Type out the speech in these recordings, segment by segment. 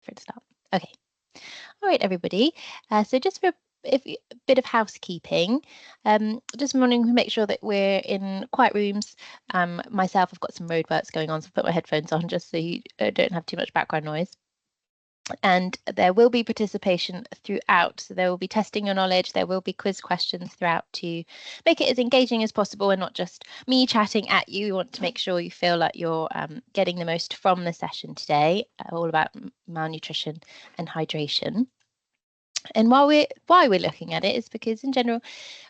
for it to start. Okay. All right, everybody. So just for a bit of housekeeping, just wanting to make sure that we're in quiet rooms. Myself, I've got some roadworks going on, so I've put my headphones on just so you don't have too much background noise. And there will be participation throughout. So there will be testing your knowledge. There will be quiz questions throughout to make it as engaging as possible and not just me chatting at you. We want to make sure you feel like you're getting the most from the session today, all about malnutrition and hydration. And why we're looking at it is because in general,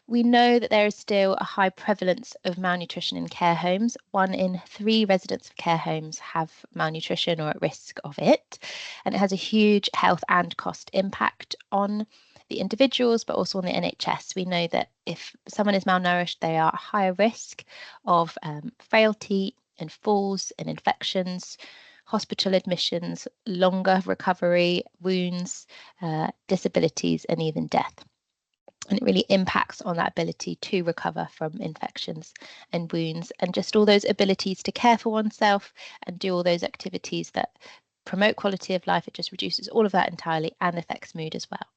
we know that there is still a high prevalence of malnutrition in care homes. 1 in 3 residents of care homes have malnutrition or at risk of it. And it has a huge health and cost impact on the individuals, but also on the NHS. We know that if someone is malnourished, they are at higher risk of frailty and falls and infections, hospital admissions, longer recovery, wounds, disabilities, and even death. And it really impacts on that ability to recover from infections and wounds and just all those abilities to care for oneself and do all those activities that promote quality of life. It just reduces all of that entirely and affects mood as well.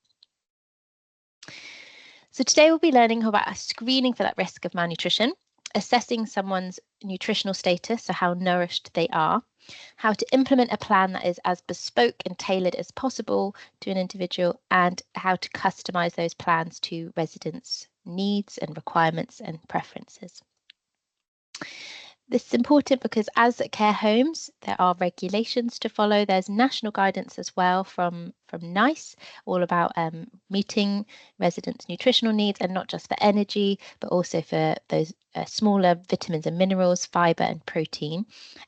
So today we'll be learning about screening for that risk of malnutrition, assessing someone's nutritional status, so how nourished they are, how to implement a plan that is as bespoke and tailored as possible to an individual, and how to customize those plans to residents' needs and requirements and preferences. This is important because as at care homes, there are regulations to follow. There's national guidance as well from NICE, all about meeting residents' nutritional needs, and not just for energy, but also for those smaller vitamins and minerals, fibre and protein.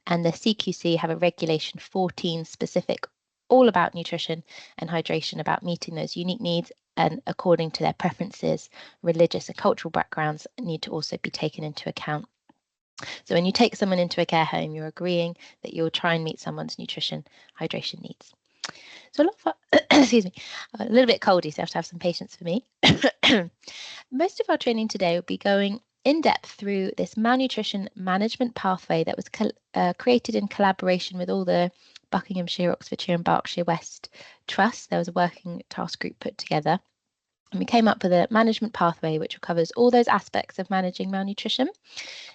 And the CQC have a regulation 14 specific, all about nutrition and hydration, about meeting those unique needs, and according to their preferences, religious and cultural backgrounds need to also be taken into account. So when you take someone into a care home, you're agreeing that you'll try and meet someone's nutrition, hydration needs. So a lot of excuse me, a little bit coldy, so you have to have some patience for me. Most of our training today will be going in depth through this malnutrition management pathway that was created in collaboration with all the Buckinghamshire, Oxfordshire and Berkshire West Trusts. There was a working task group put together. And we came up with a management pathway which covers all those aspects of managing malnutrition.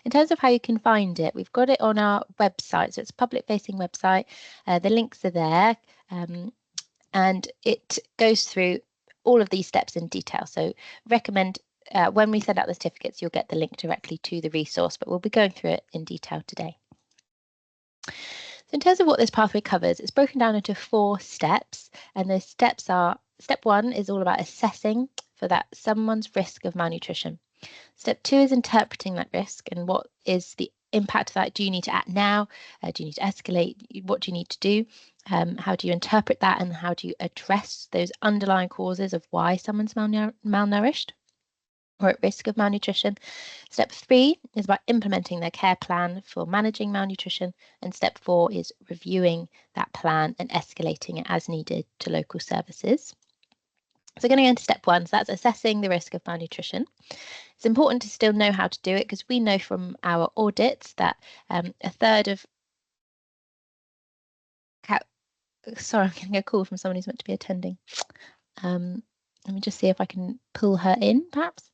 In terms of how you can find it, we've got it on our website. So it's a public-facing website. The links are there. And it goes through all of these steps in detail. So recommend when we send out the certificates, you'll get the link directly to the resource, but we'll be going through it in detail today. So in terms of what this pathway covers, it's broken down into 4 steps. And those steps are, step 1 is all about assessing for that someone's risk of malnutrition. Step 2 is interpreting that risk and what is the impact of that. Do you need to act now? Do you need to escalate? What do you need to do? How do you interpret that, and how do you address those underlying causes of why someone's malnourished or at risk of malnutrition? Step 3 is about implementing their care plan for managing malnutrition, and step 4 is reviewing that plan and escalating it as needed to local services. So going to go into step 1, so that's assessing the risk of malnutrition. It's important to still know how to do it because we know from our audits that a third of... Sorry, I'm getting a call from someone who's meant to be attending. Let me just see if I can pull her in, perhaps.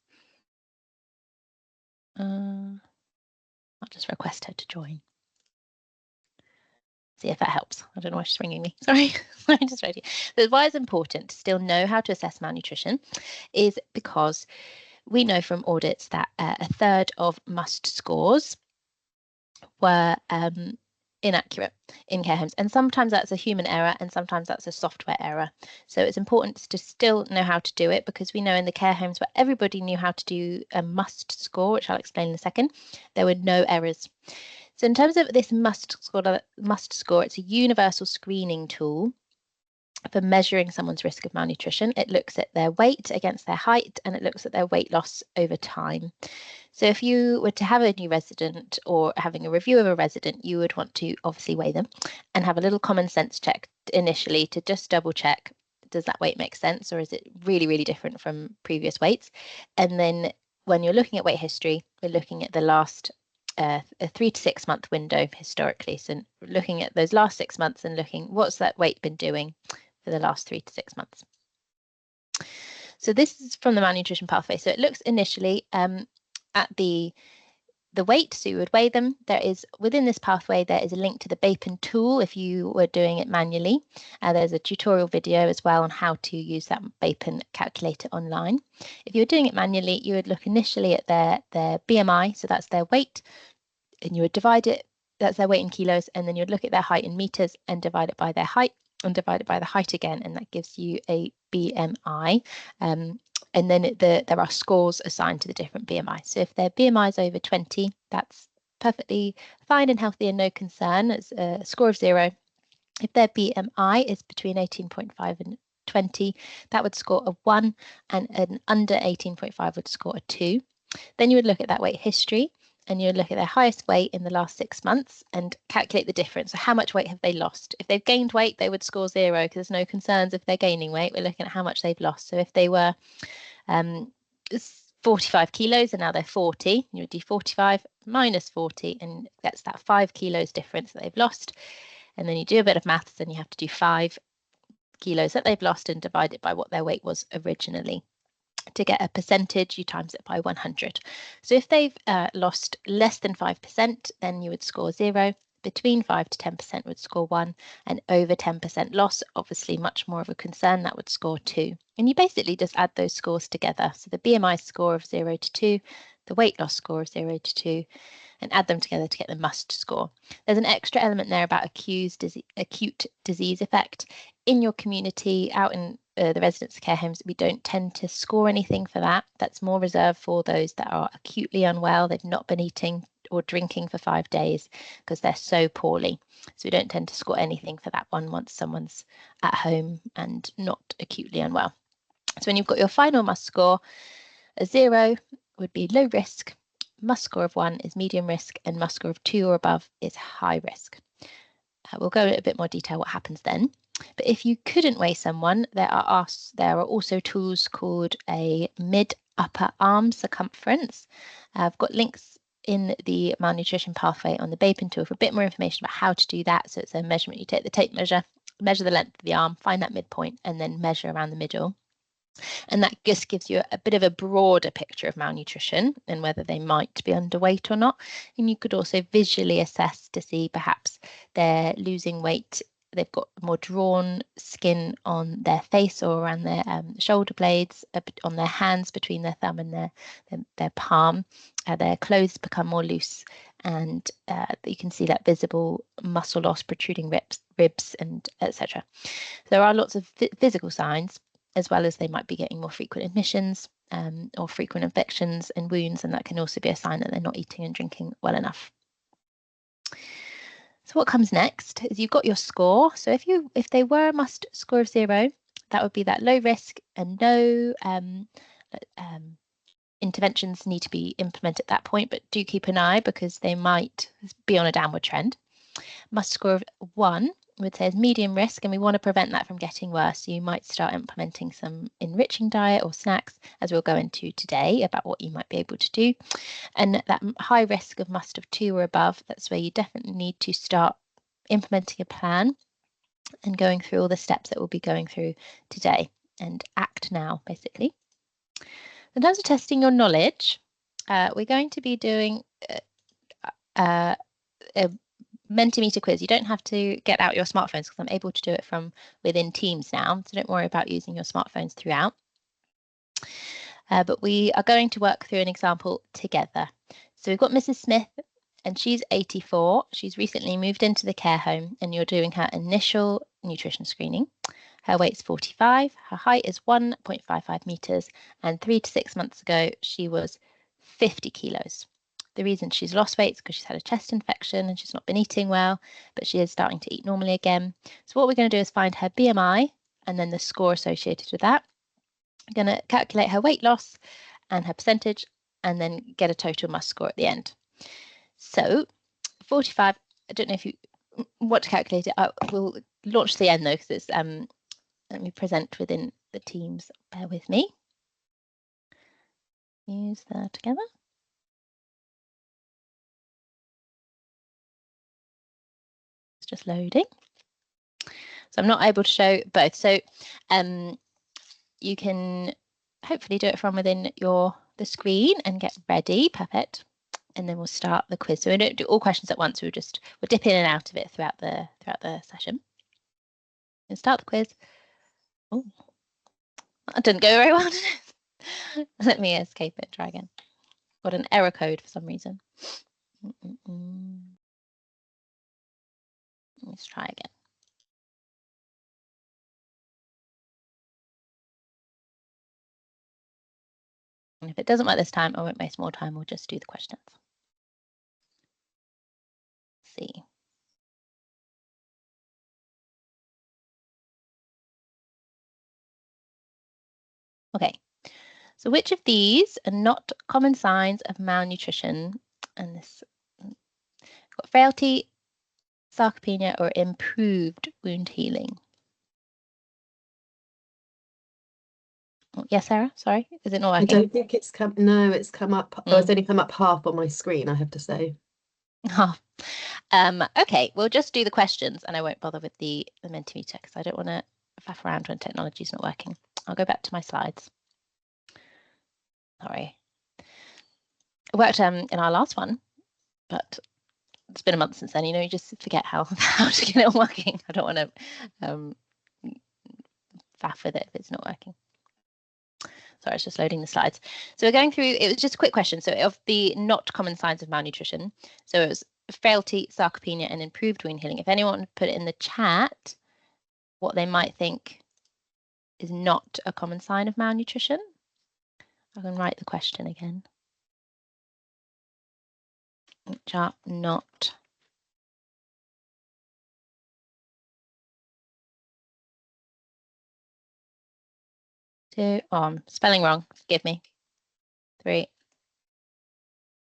I'll just request her to join. See if that helps. I don't know why she's ringing me. Sorry, I'm just ready. So why it's important to still know how to assess malnutrition is because we know from audits that a third of must scores were inaccurate in care homes, and sometimes that's a human error and sometimes that's a software error. So it's important to still know how to do it, because we know in the care homes where everybody knew how to do a must score, which I'll explain in a second, there were no errors. So in terms of this must score, it's a universal screening tool for measuring someone's risk of malnutrition. It looks at their weight against their height, and it looks at their weight loss over time. So if you were to have a new resident or having a review of a resident, you would want to obviously weigh them and have a little common sense check initially to just double check, does that weight make sense, or is it really, really different from previous weights? And then when you're looking at weight history, we're looking at the last a 3 to 6 month window historically. So looking at those last 6 months and looking what's that weight been doing for the last 3 to 6 months. So this is from the malnutrition pathway. So it looks initially at the weight, so you would weigh them. There is, within this pathway, there is a link to the Bapen tool if you were doing it manually. There's a tutorial video as well on how to use that Bapen calculator online. If you're doing it manually, you would look initially at their BMI, so that's their weight, and you would divide it, that's their weight in kilos, and then you'd look at their height in meters and divide it by their height and divide it by the height again, and that gives you a BMI. And then there are scores assigned to the different BMI. So if their BMI is over 20, that's perfectly fine and healthy and no concern. It's a score of 0. If their BMI is between 18.5 and 20, that would score a 1, and an under 18.5 would score a 2. Then you would look at that weight history, and you would look at their highest weight in the last 6 months and calculate the difference. So how much weight have they lost? If they've gained weight, they would score 0 because there's no concerns if they're gaining weight. We're looking at how much they've lost. So if they were 45 kilos and now they're 40, you would do 45 minus 40, and that's that 5 kilos difference that they've lost. And then you do a bit of maths and you have to do 5 kilos that they've lost and divide it by what their weight was originally. To get a percentage, you times it by 100. So if they've lost less than 5%, then you would score 0. Between 5 to 10% would score 1, and over 10% loss, obviously much more of a concern, that would score 2. And you basically just add those scores together. So the BMI score of 0 to 2, the weight loss score of 0 to 2, and add them together to get the must score. There's an extra element there about acute disease effect. In your community, out in the residence care homes, we don't tend to score anything for that. That's more reserved for those that are acutely unwell. They've not been eating or drinking for 5 days because they're so poorly. So we don't tend to score anything for that one once someone's at home and not acutely unwell. So when you've got your final must score, a 0 would be low risk, must score of 1 is medium risk, and must score of 2 or above is high risk. We'll go into a bit more detail what happens then. But if you couldn't weigh someone, there are also tools called a mid-upper arm circumference. I've got links in the malnutrition pathway on the Bapen tool for a bit more information about how to do that. So it's a measurement. You take the tape measure, measure the length of the arm, find that midpoint, and then measure around the middle. And that just gives you a bit of a broader picture of malnutrition and whether they might be underweight or not. And you could also visually assess to see perhaps they're losing weight. They've got more drawn skin on their face or around their shoulder blades, on their hands between their thumb and their palm. Their clothes become more loose, and you can see that visible muscle loss, protruding ribs, and etc. There are lots of physical signs, as well as they might be getting more frequent admissions or frequent infections and wounds, and that can also be a sign that they're not eating and drinking well enough. So what comes next is you've got your score. So if they were a must score of 0, that would be that low risk and no interventions need to be implemented at that point, but do keep an eye because they might be on a downward trend. Must score of 1 would say is medium risk, and we want to prevent that from getting worse. So you might start implementing some enriching diet or snacks, as we'll go into today about what you might be able to do. And that high risk of must of 2 or above, that's where you definitely need to start implementing a plan and going through all the steps that we'll be going through today, and act now, basically. In terms of testing your knowledge, we're going to be doing a Mentimeter quiz. You don't have to get out your smartphones because I'm able to do it from within Teams now, so don't worry about using your smartphones throughout. But we are going to work through an example together. So we've got Mrs. Smith, and she's 84. She's recently moved into the care home, and you're doing her initial nutrition screening. Her weight's 45, her height is 1.55 meters, and 3 to 6 months ago, she was 50 kilos. The reason she's lost weight is because she's had a chest infection and she's not been eating well, but she is starting to eat normally again. So what we're going to do is find her BMI and then the score associated with that. I'm going to calculate her weight loss and her percentage, and then get a total must score at the end. So 45, I don't know if you want to calculate it. I will launch the end though, because it's let me present within the Teams. Bear with me. Use that together. just loading. So I'm not able to show both. So you can hopefully do it from within the screen and get ready. Perfect. And then we'll start the quiz. So we don't do all questions at once. We'll dip in and out of it throughout the session. And start the quiz. Oh, that didn't go very well, did it? Let me escape it. Try again. Got an error code for some reason. Let's try again. And if it doesn't work this time, I won't waste more time. We'll just do the questions. Let's see. Okay. So which of these are not common signs of malnutrition? And this got frailty, sarcopenia, or improved wound healing. Oh, yes, Sarah, sorry, is it not working? I don't think it's come. No, it's come up. Oh, it's only come up half on my screen, I have to say. Oh. Okay, we'll just do the questions and I won't bother with the Mentimeter because I don't want to faff around when technology is not working. I'll go back to my slides. Sorry. It worked in our last one, but it's been a month since then. You know, you just forget how to get it working. I don't want to faff with it if it's not working. Sorry, it's just loading the slides. So we're going through, it was just a quick question. So of the not common signs of malnutrition, so it was frailty, sarcopenia, and improved wound healing. If anyone put it in the chat, what they might think is not a common sign of malnutrition. I can write the question again. Which are not two. Oh, I'm spelling wrong. Forgive me. 3.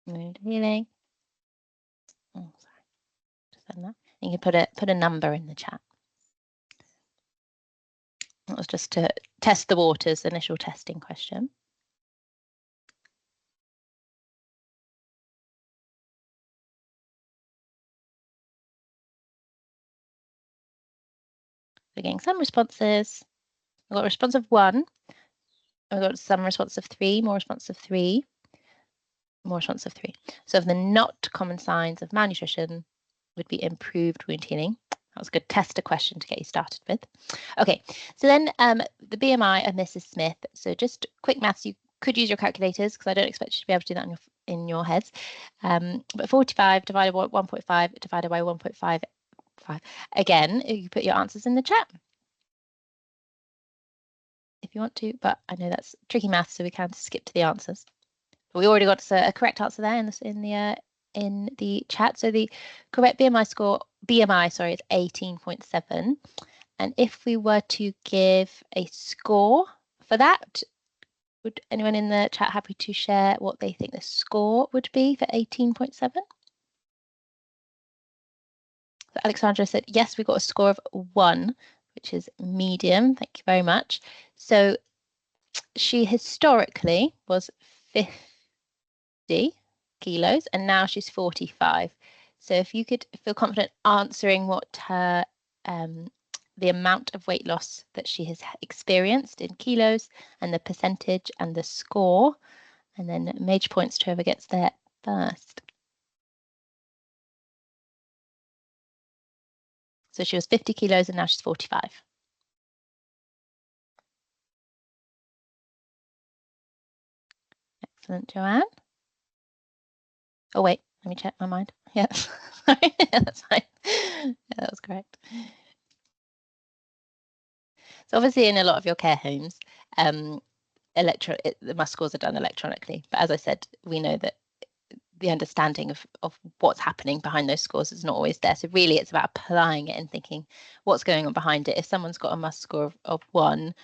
Wound healing. Oh, sorry. Just send that. You can put a number in the chat. That was just to test the waters, initial testing question. We're getting some responses. I've got a response of 1. I've got some response of 3, more response of 3, more response of 3. So of the not common signs of malnutrition would be improved wound healing. That was a good tester question to get you started with. Okay, so then the BMI of Mrs. Smith. So just quick maths, you could use your calculators because I don't expect you to be able to do that in your heads. But 45 divided by 1.5 divided by 1.55. Again, you put your answers in the chat if you want to, but I know that's tricky math, so we can skip to the answers. But we already got a correct answer there in the chat. So the correct BMI is 18.7. And if we were to give a score for that, would anyone in the chat happy to share what they think the score would be for 18.7? So Alexandra said, yes, we got a score of 1, which is medium. Thank you very much. So she historically was 50 kilos and now she's 45. So if you could feel confident answering what her the amount of weight loss that she has experienced in kilos and the percentage and the score, and then major points to whoever gets there first. So she was 50 kilos and now she's 45. Excellent, Joanne. Oh, wait, let me check my mind. Yeah, sorry, that's fine. Yeah, that was correct. So obviously in a lot of your care homes, the must scores are done electronically. But as I said, we know that the understanding of what's happening behind those scores is not always there. So really it's about applying it and thinking what's going on behind it. If someone's got a must score of 1,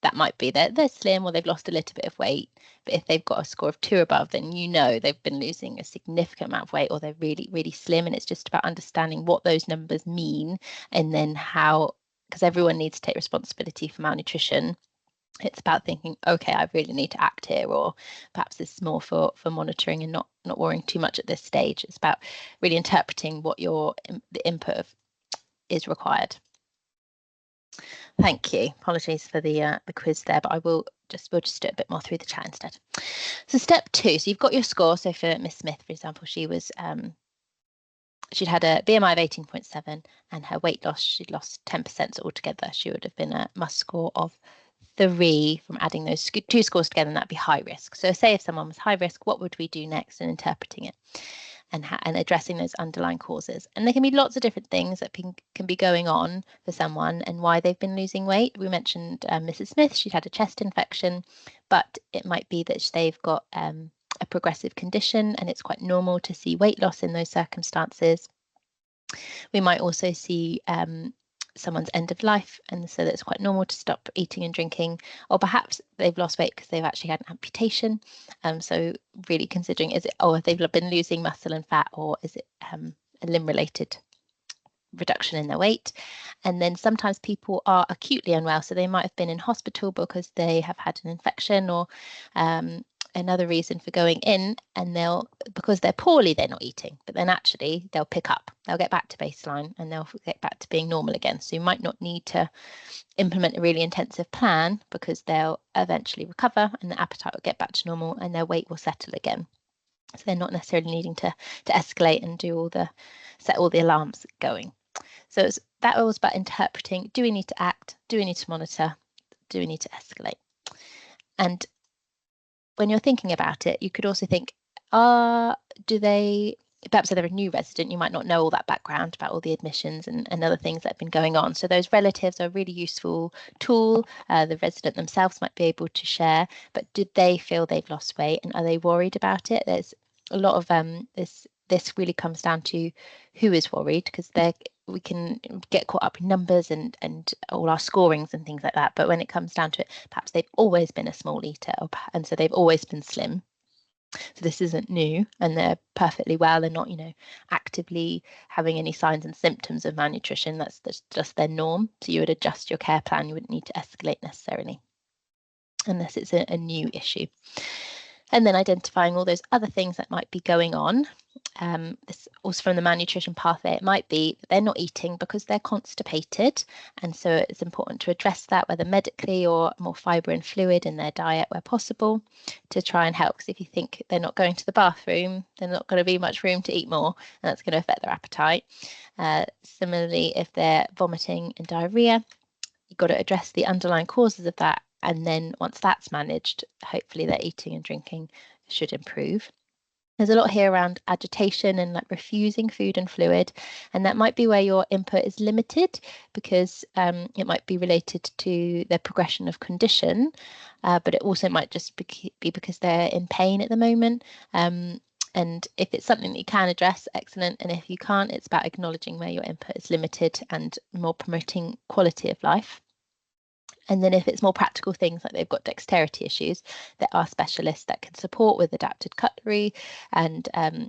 that might be they're slim or they've lost a little bit of weight. But if they've got a score of 2 above, then you know they've been losing a significant amount of weight or they're really, really slim. And it's just about understanding what those numbers mean and then how, because everyone needs to take responsibility for malnutrition. It's about thinking, okay, I really need to act here, or perhaps this is more for monitoring and not worrying too much at this stage. It's about really interpreting what the input of is required. Thank you. Apologies for the quiz there, but we'll just do it a bit more through the chat instead. So step 2, so you've got your score. So for Miss Smith, for example, she'd had a BMI of 18.7 and her weight loss, she'd lost 10%. So altogether, she would have been a must score of 3 from adding those 2 scores together, and that'd be high risk. So say if someone was high risk, what would we do next in interpreting it and addressing those underlying causes? And there can be lots of different things that can be going on for someone and why they've been losing weight. We mentioned Mrs. Smith, she'd had a chest infection, but it might be that they've got a progressive condition and it's quite normal to see weight loss in those circumstances. We might also see someone's end of life, and so that's quite normal to stop eating and drinking, or perhaps they've lost weight because they've actually had an amputation. So really considering, is it, oh, they've been losing muscle and fat, or is it a limb related reduction in their weight? And then sometimes people are acutely unwell, so they might have been in hospital because they have had an infection or another reason for going in, and because they're poorly, they're not eating, but then actually they'll pick up, they'll get back to baseline and they'll get back to being normal again. So you might not need to implement a really intensive plan because they'll eventually recover and the appetite will get back to normal and their weight will settle again. So they're not necessarily needing to escalate and set all the alarms going. So that was about interpreting. Do we need to act? Do we need to monitor? Do we need to escalate? And when you're thinking about it, you could also think, perhaps if they're a new resident, you might not know all that background about all the admissions and other things that have been going on. So those relatives are a really useful tool. The resident themselves might be able to share, but did they feel they've lost weight and are they worried about it? There's a lot of this really comes down to who is worried, because we can get caught up in numbers and all our scorings and things like that. But when it comes down to it, perhaps they've always been a small eater, and so they've always been slim. So this isn't new and they're perfectly well. They're not, actively having any signs and symptoms of malnutrition. That's just their norm. So you would adjust your care plan. You wouldn't need to escalate necessarily unless it's a new issue. And then identifying all those other things that might be going on. This also from the malnutrition pathway, it might be that they're not eating because they're constipated. And so it's important to address that, whether medically or more fibre and fluid in their diet where possible, to try and help. Because if you think they're not going to the bathroom, there's not going to be much room to eat more, and that's going to affect their appetite. Similarly, if they're vomiting and diarrhea, you've got to address the underlying causes of that. And then once that's managed, hopefully their eating and drinking should improve. There's a lot here around agitation and refusing food and fluid, and that might be where your input is limited because it might be related to their progression of condition, but it also might just be because they're in pain at the moment. And if it's something that you can address, excellent. And if you can't, it's about acknowledging where your input is limited and more promoting quality of life. And then if it's more practical things like they've got dexterity issues, there are specialists that can support with adapted cutlery and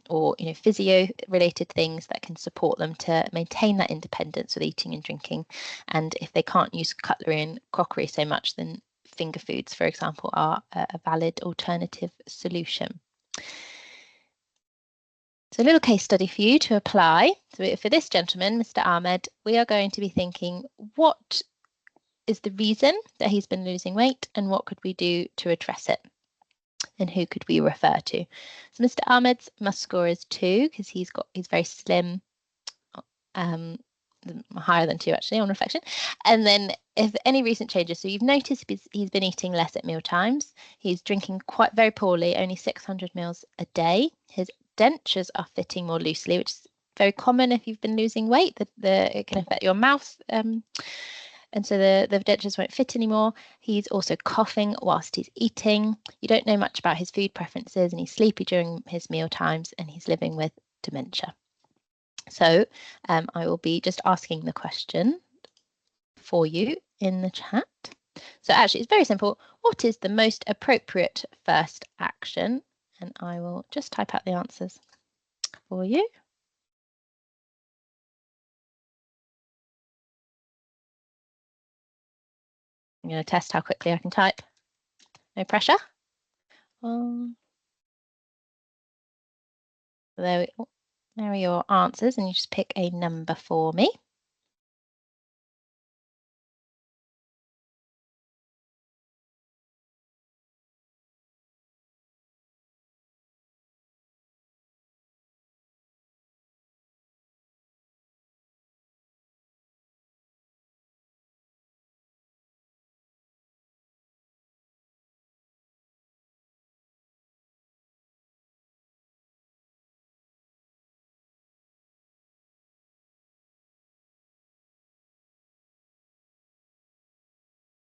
or physio related things that can support them to maintain that independence with eating and drinking. And if they can't use cutlery and crockery so much, then finger foods, for example, are a valid alternative solution. So a little case study for you to apply. So for this gentleman, Mr. Ahmed, we are going to be thinking, what is the reason that he's been losing weight and what could we do to address it? And who could we refer to? So Mr. Ahmed's must score is 2 because he's very slim, higher than 2 actually on reflection. And then if any recent changes, so you've noticed he's been eating less at meal times. He's drinking very poorly, only 600 mils a day. His dentures are fitting more loosely, which is very common if you've been losing weight. It can affect your mouth. And so the dentures won't fit anymore. He's also coughing whilst he's eating. You don't know much about his food preferences, and he's sleepy during his meal times, and he's living with dementia. So I will be just asking the question for you in the chat. So actually, it's very simple. What is the most appropriate first action? And I will just type out the answers for you. I'm going to test how quickly I can type. No pressure. There are your answers, and you just pick a number for me.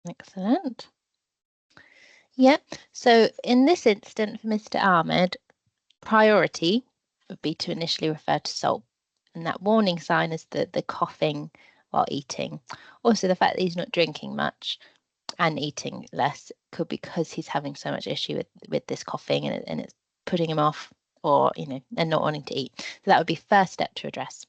Excellent. Yeah, so in this instance for Mr. Ahmed, priority would be to initially refer to salt. And that warning sign is the coughing while eating. Also, the fact that he's not drinking much and eating less could be because he's having so much issue with this coughing and it's putting him off, or, and not wanting to eat. So that would be first step to address.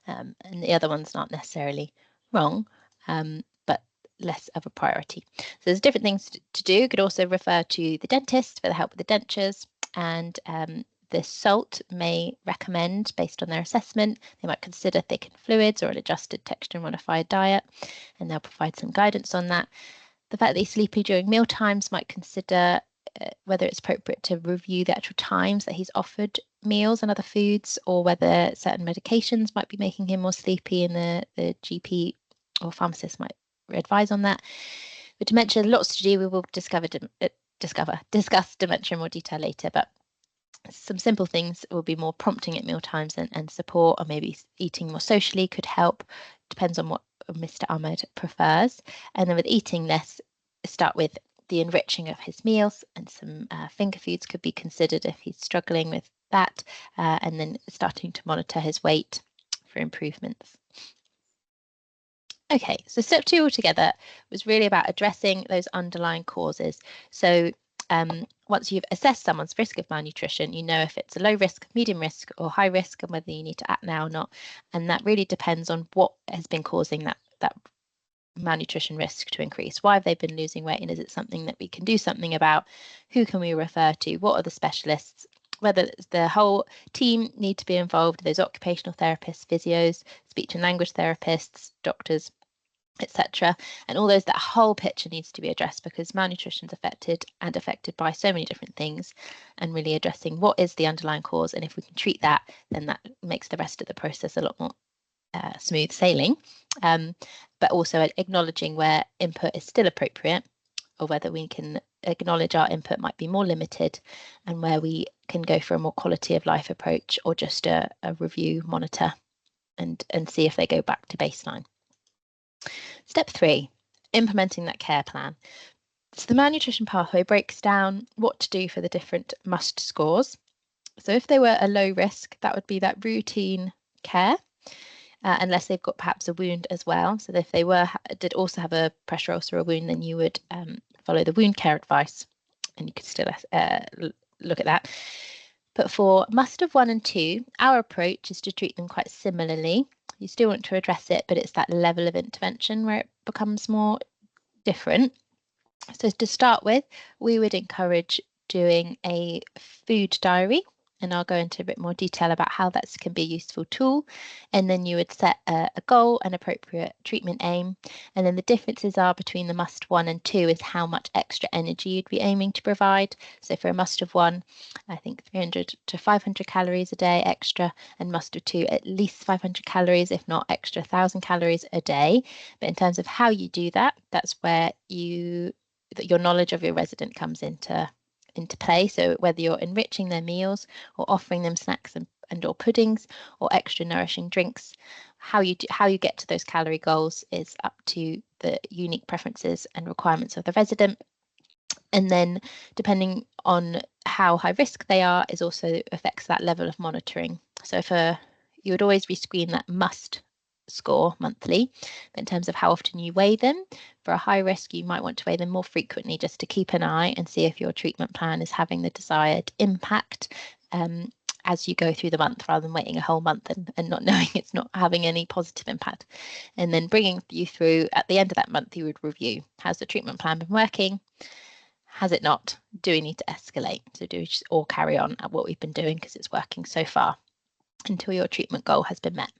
And the other one's not necessarily wrong, but less of a priority. So there's different things to do. You could also refer to the dentist for the help with the dentures, and the SALT may recommend, based on their assessment, they might consider thickened fluids or an adjusted texture modified diet, and they'll provide some guidance on that. The fact that he's sleepy during meal times might consider whether it's appropriate to review the actual times that he's offered meals and other foods, or whether certain medications might be making him more sleepy, and the GP or pharmacist might advise on that. With dementia, lots to do. We will discuss dementia in more detail later, but some simple things will be more prompting at meal times and support, or maybe eating more socially could help. Depends on what Mr. Ahmed prefers. And then with eating less, start with the enriching of his meals, and some finger foods could be considered if he's struggling with that, and then starting to monitor his weight for improvements. Okay, so step 2 altogether was really about addressing those underlying causes. So once you've assessed someone's risk of malnutrition, you know if it's a low risk, medium risk, or high risk, and whether you need to act now or not. And that really depends on what has been causing that malnutrition risk to increase. Why have they been losing weight, and is it something that we can do something about? Who can we refer to? What are the specialists? Whether the whole team need to be involved, those occupational therapists, physios, speech and language therapists, doctors, etc. And all those, that whole picture needs to be addressed, because malnutrition is affected by so many different things, and really addressing what is the underlying cause. And if we can treat that, then that makes the rest of the process a lot more smooth sailing. But also acknowledging where input is still appropriate, or whether we can acknowledge our input might be more limited, and where we can go for a more quality of life approach, or just a review, monitor, and see if they go back to baseline. Step 3, implementing that care plan. So the malnutrition pathway breaks down what to do for the different must scores. So if they were a low risk, that would be that routine care, unless they've got perhaps a wound as well. So if they did also have a pressure ulcer or a wound, then you would follow the wound care advice, and you could still look at that. But for must of 1 and 2, our approach is to treat them quite similarly. You still want to address it, but it's that level of intervention where it becomes more different. So to start with, we would encourage doing a food diary, and I'll go into a bit more detail about how that can be a useful tool. And then you would set a goal, an appropriate treatment aim. And then the differences are between the must 1 and 2 is how much extra energy you'd be aiming to provide. So for a must of 1, I think 300 to 500 calories a day extra, and must of 2, at least 500 calories, if not extra 1,000 calories a day. But in terms of how you do that, that's where your knowledge of your resident comes into play. So whether you're enriching their meals, or offering them snacks and or puddings, or extra nourishing drinks, how you get to those calorie goals is up to the unique preferences and requirements of the resident. And then depending on how high risk they are is also affects that level of monitoring. So you would always rescreen that must score monthly, but in terms of how often you weigh them, for a high risk, you might want to weigh them more frequently, just to keep an eye and see if your treatment plan is having the desired impact as you go through the month, rather than waiting a whole month and not knowing it's not having any positive impact. And then bringing you through at the end of that month, you would review, has the treatment plan been working? Has it not? Do we need to escalate? So do we just all carry on at what we've been doing because it's working so far, until your treatment goal has been met?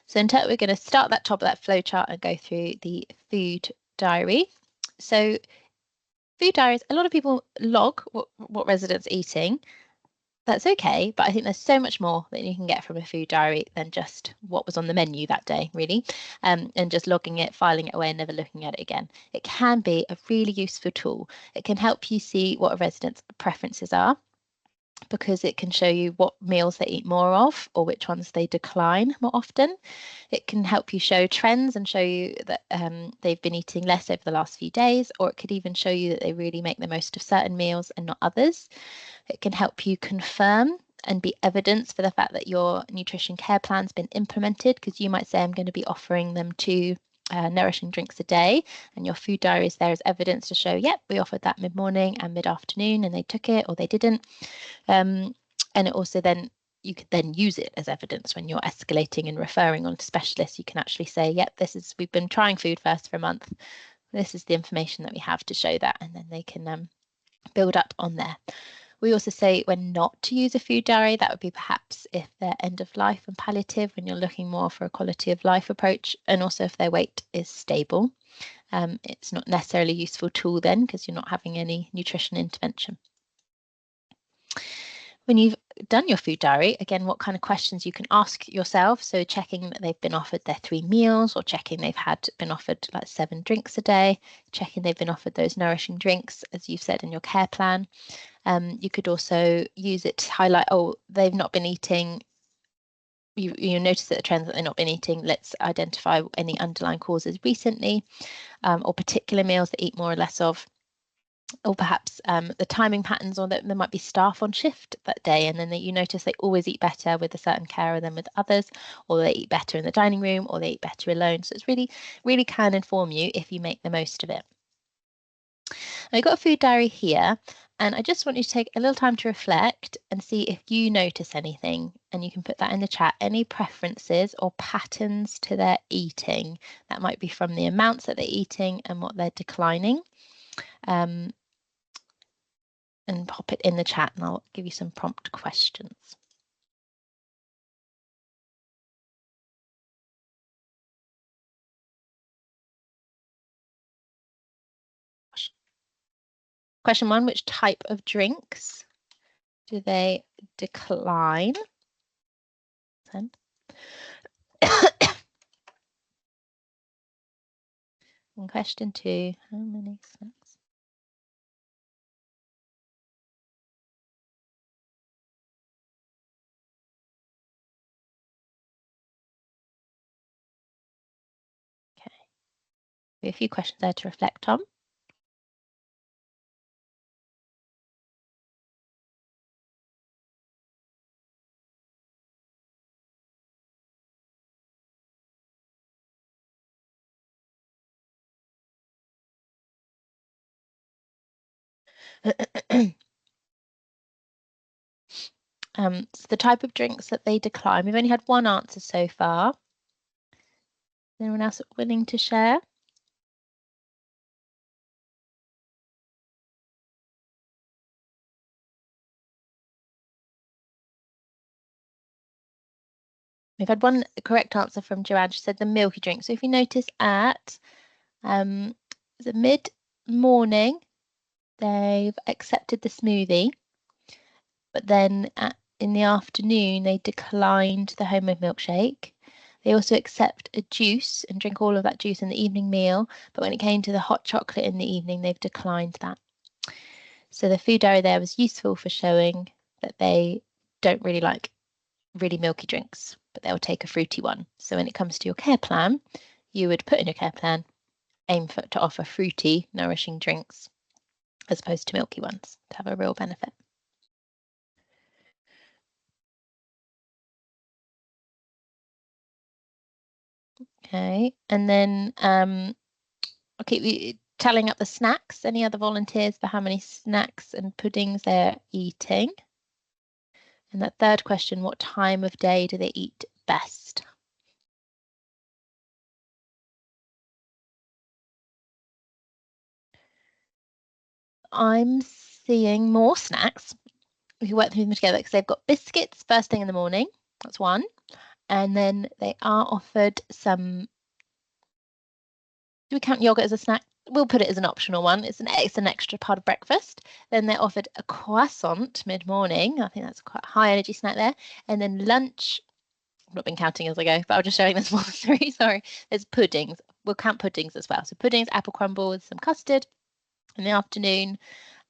So we're going to start that top of that flow chart and go through the food diary. So food diaries, a lot of people log what residents are eating. That's okay, but I think there's so much more that you can get from a food diary than just what was on the menu that day, really, and just logging it, filing it away, and never looking at it again. It can be a really useful tool. It can help you see what a resident's preferences are, because it can show you what meals they eat more of or which ones they decline more often. It can help you show trends and show you that they've been eating less over the last few days, or it could even show you that they really make the most of certain meals and not others. It can help you confirm and be evidence for the fact that your nutrition care plan's been implemented, because you might say, I'm going to be offering them 2 nourishing drinks a day, and your food diary is there as evidence to show, yep, we offered that mid-morning and mid-afternoon and they took it or they didn't. And it also then, you could then use it as evidence when you're escalating and referring on to specialists. You can actually say, yep, we've been trying food first for a month. This is the information that we have to show that, and then they can build up on there. We also say when not to use a food diary. That would be perhaps if they're end of life and palliative, when you're looking more for a quality of life approach, and also if their weight is stable. It's not necessarily a useful tool then, because you're not having any nutrition intervention. When you've done your food diary, again, what kind of questions you can ask yourself. So checking that they've been offered their 3 meals, or checking they've been offered like 7 drinks a day, checking they've been offered those nourishing drinks, as you've said in your care plan. You could also use it to highlight, oh, they've not been eating. You notice that the trends that they've not been eating. Let's identify any underlying causes recently, or particular meals that eat more or less of. Or perhaps the timing patterns, or that there might be staff on shift that day, and then you notice they always eat better with a certain carer than with others, or they eat better in the dining room, or they eat better alone. So it's really can inform you if you make the most of it. I've got a food diary here, and I just want you to take a little time to reflect and see if you notice anything, and you can put that in the chat, any preferences or patterns to their eating. That might be from the amounts that they're eating and what they're declining. And pop it in the chat, and I'll give you some prompt questions. Question 1, which type of drinks do they decline? And question 2, how many snacks? Okay, a few questions there to reflect on. So the type of drinks that they decline, we've only had one answer so far. Anyone else willing to share? We've had one correct answer from Joanne. She said the milky drink. So if you notice at the mid-morning, they've accepted the smoothie, but then in the afternoon, they declined the homemade milkshake. They also accept a juice and drink all of that juice in the evening meal, but when it came to the hot chocolate in the evening, they've declined that. So the food diary there was useful for showing that they don't really like really milky drinks, but they'll take a fruity one. So when it comes to your care plan, you would put in your care plan, aim to offer fruity, nourishing drinks as opposed to milky ones to have a real benefit. Okay, and then I'll keep tallying up the snacks. Any other volunteers for how many snacks and puddings they're eating? And that third question, what time of day do they eat best? I'm seeing more snacks. We work through them together because they've got biscuits first thing in the morning. That's one. And then they are offered some. Do we count yogurt as a snack? We'll put it as an optional one. It's an extra part of breakfast. Then they're offered a croissant mid-morning. I think that's quite a high energy snack there. And then lunch. I've not been counting as I go, but I'm just showing this one. Sorry. There's puddings. We'll count puddings as well. So puddings, apple crumble with some custard in the afternoon.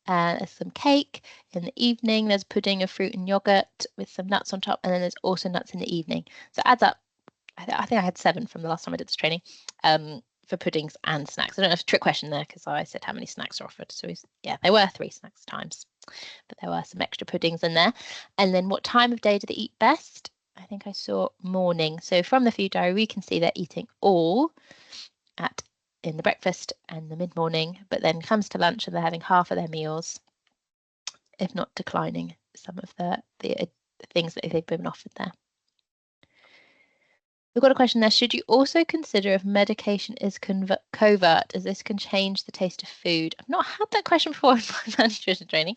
There's some cake in the evening. There's pudding of fruit and yogurt with some nuts on top, and then there's also nuts in the evening. So it adds up. I think I had 7 from the last time I did this training for puddings and snacks. I don't know if it's a trick question there because I said how many snacks are offered. So yeah, there were 3 snacks times, but there were some extra puddings in there. And then what time of day do they eat best? I think I saw morning. So from the food diary, we can see they're eating all in the breakfast and the mid-morning, but then comes to lunch and they're having half of their meals, if not declining some of the things that they've been offered there. We've got a question there. Should you also consider if medication is covert, as this can change the taste of food? I've not had that question before in my malnutrition training.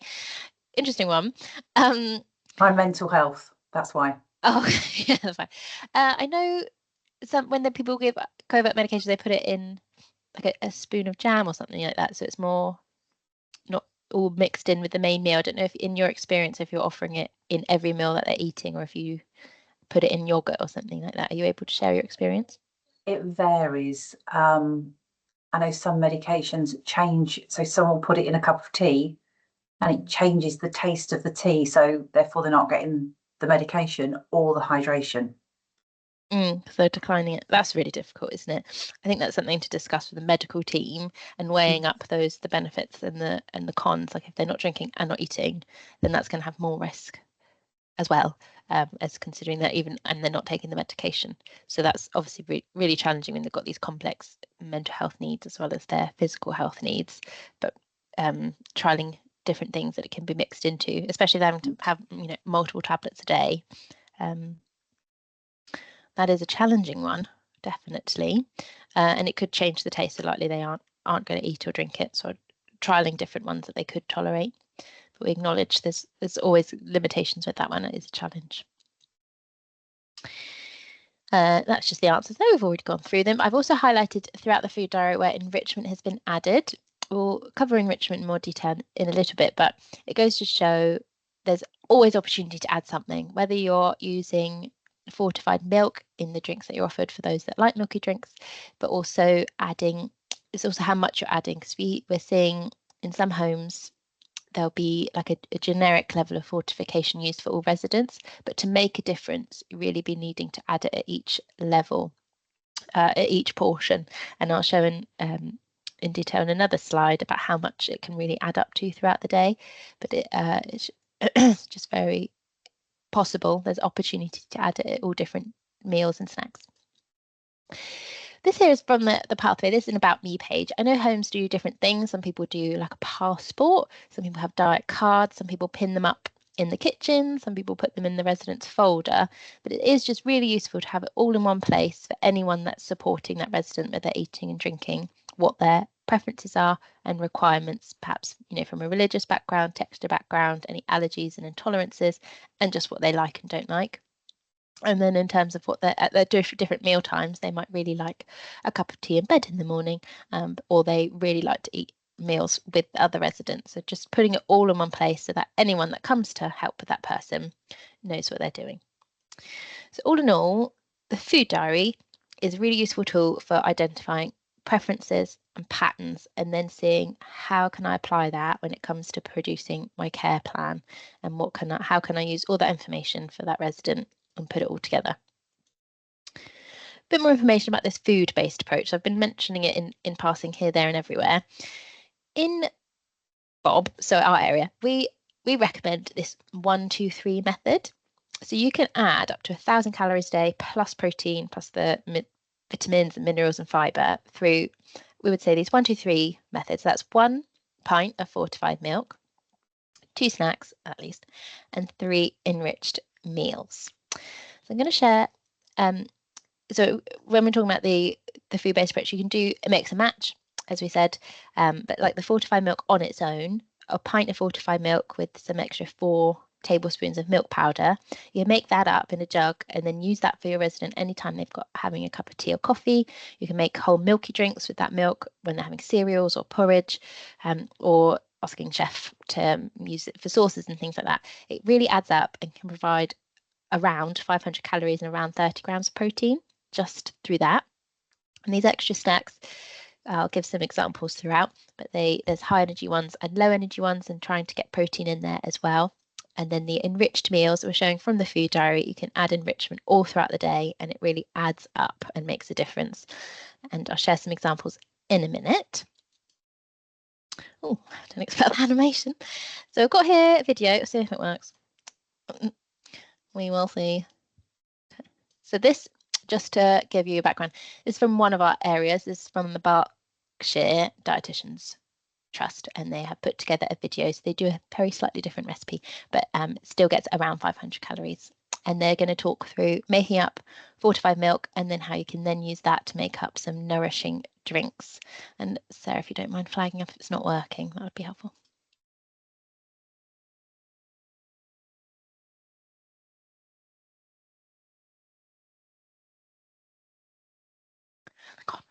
Interesting one. My mental health, that's why. Oh, yeah, that's fine. I know when the people give covert medication, they put it in like a spoon of jam or something like that, so it's more not all mixed in with the main meal. I don't know if in your experience, if you're offering it in every meal that they're eating, or if you put it in yogurt or something like that. Are you able to share your experience? It varies. I know some medications change, so someone will put it in a cup of tea and it changes the taste of the tea, so therefore they're not getting the medication or the hydration. So declining it, that's really difficult, isn't it? I think that's something to discuss with the medical team and weighing up the benefits and the cons. Like if they're not drinking and not eating, then that's going to have more risk as well, as considering that and they're not taking the medication. So that's obviously really challenging when they've got these complex mental health needs as well as their physical health needs. But trialing different things that it can be mixed into, especially having to have multiple tablets a day. That is a challenging one, definitely, and it could change the taste. So likely they aren't going to eat or drink it. So trialing different ones that they could tolerate. But we acknowledge there's always limitations with that one. It is a challenge. That's just the answers there. We've already gone through them. I've also highlighted throughout the food diary where enrichment has been added. We'll cover enrichment in more detail in a little bit, but it goes to show there's always opportunity to add something, whether you're using fortified milk in the drinks that you're offered for those that like milky drinks, but also it's also how much you're adding, because we're seeing in some homes there'll be like a generic level of fortification used for all residents, but to make a difference, you really be needing to add it at each level, at each portion. And I'll show in detail in another slide about how much it can really add up to throughout the day, but it's just very possible. There's opportunity to add it at all different meals and snacks. This here is from the pathway. This is an About Me page. I know homes do different things. Some people do like a passport. Some people have diet cards. Some people pin them up in the kitchen. Some people put them in the residence folder. But it is just really useful to have it all in one place for anyone that's supporting that resident where they're eating and drinking, what their preferences are and requirements, perhaps from a religious background, texture background, any allergies and intolerances, and just what they like and don't like. And then in terms of what at their different meal times, they might really like a cup of tea in bed in the morning, or they really like to eat meals with other residents. So just putting it all in one place so that anyone that comes to help with that person knows what they're doing. So all in all, the food diary is a really useful tool for identifying preferences and patterns, and then seeing how can I apply that when it comes to producing my care plan, and how can I use all that information for that resident and put it all together. A bit more information about this food-based approach. I've been mentioning it in passing here, there, and everywhere. In Bob, so our area, we recommend this 1-2-3 method. So you can add up to 1,000 calories a day plus protein plus the vitamins and minerals and fibre through, we would say, these 1-2-3 methods. That's 1 pint of fortified milk, 2 snacks at least, and 3 enriched meals. So I'm going to share. So when we're talking about the food-based approach, you can do a mix and match, as we said, but like the fortified milk on its own, a pint of fortified milk with some extra 4 tablespoons of milk powder, you make that up in a jug and then use that for your resident anytime they've got having a cup of tea or coffee. You can make whole milky drinks with that milk when they're having cereals or porridge, or asking chef to use it for sauces and things like that. It really adds up and can provide around 500 calories and around 30 grams of protein just through that. And these extra snacks, I'll give some examples throughout, but there's high energy ones and low energy ones, and trying to get protein in there as well. And then the enriched meals that we're showing from the food diary, you can add enrichment all throughout the day, and it really adds up and makes a difference. And I'll share some examples in a minute. Oh, I don't expect that animation. So I've got here a video. Let's see if it works. We will see. So this, just to give you a background, is from one of our areas. This is from the Berkshire Dietitians Trust, and they have put together a video. So they do a very slightly different recipe, but still gets around 500 calories. And they're going to talk through making up fortified milk, and then how you can then use that to make up some nourishing drinks. And Sarah, if you don't mind flagging up if it's not working, that would be helpful. God.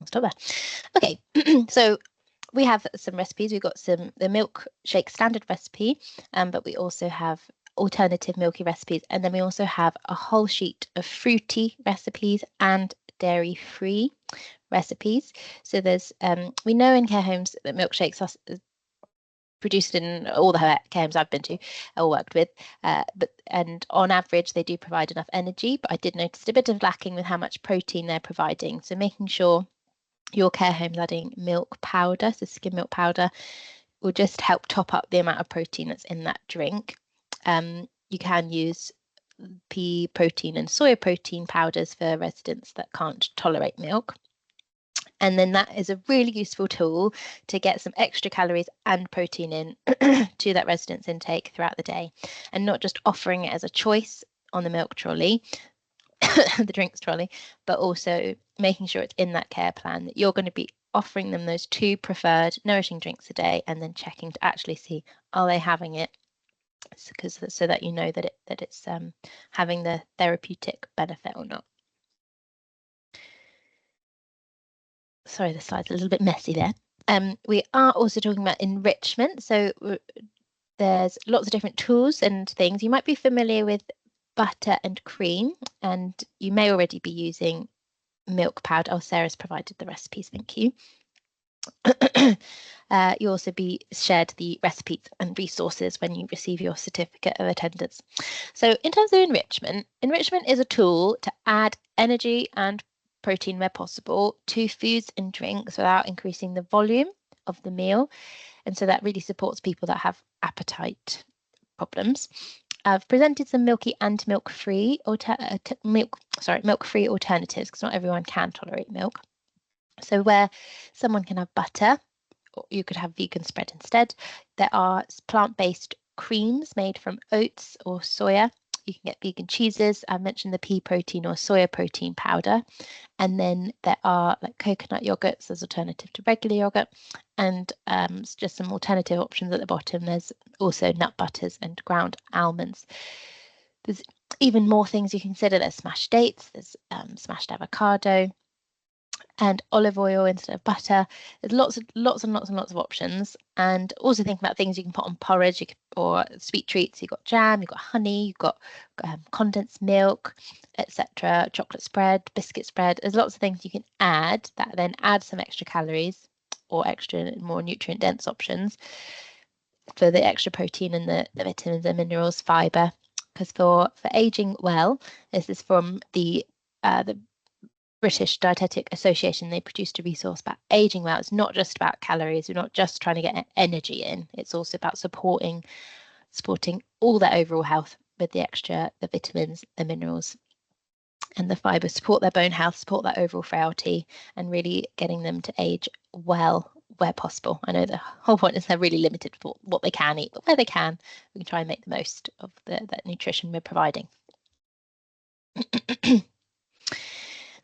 Stop there. Okay, so we have some recipes. We've got the milkshake standard recipe, but we also have alternative milky recipes, and then we also have a whole sheet of fruity recipes and dairy-free recipes. So there's we know in care homes that milkshakes are produced in all the care homes I've been to or worked with, and on average they do provide enough energy, but I did notice a bit of lacking with how much protein they're providing. So making sure your care home's adding milk powder, so skim milk powder, will just help top up the amount of protein that's in that drink. You can use pea protein and soya protein powders for residents that can't tolerate milk. And then that is a really useful tool to get some extra calories and protein in to that resident's intake throughout the day, and not just offering it as a choice on the milk trolley, the drinks trolley, but also making sure it's in that care plan that you're going to be offering them those 2 preferred nourishing drinks a day, and then checking to actually see, are they having it, so that you know that it's having the therapeutic benefit or not. Sorry, the slide's a little bit messy there. We are also talking about enrichment. So there's lots of different tools and things. You might be familiar with butter and cream, and you may already be using milk powder. Oh, Sarah's provided the recipes, thank you. You'll also be shared the recipes and resources when you receive your certificate of attendance. So in terms of enrichment is a tool to add energy and protein where possible to foods and drinks without increasing the volume of the meal. And so that really supports people that have appetite problems. I've presented some milky and milk-free milk-free alternatives, because not everyone can tolerate milk. So where someone can have butter, or you could have vegan spread instead. There are plant-based creams made from oats or soya. You can get vegan cheeses. I mentioned the pea protein or soya protein powder. And then there are like coconut yogurts as alternative to regular yogurt, and just some alternative options at the bottom. There's also nut butters and ground almonds. There's even more things you can consider. There's smashed dates, there's smashed avocado, and olive oil instead of butter. There's lots and lots of options. And also think about things you can put on porridge or sweet treats. You've got jam, you've got honey, you've got condensed milk, etc. Chocolate spread, biscuit spread. There's lots of things you can add that then add some extra calories or extra more nutrient dense options for the extra protein and the vitamins and minerals, fibre. Because for aging well, this is from the British Dietetic Association. They produced a resource about aging well. It's not just about calories. We're not just trying to get energy in. It's also about supporting all their overall health with the vitamins, the minerals, and the fibre. Support their bone health, support their overall frailty, and really getting them to age well where possible. I know the whole point is they're really limited for what they can eat, but where they can, we can try and make the most of that nutrition we're providing.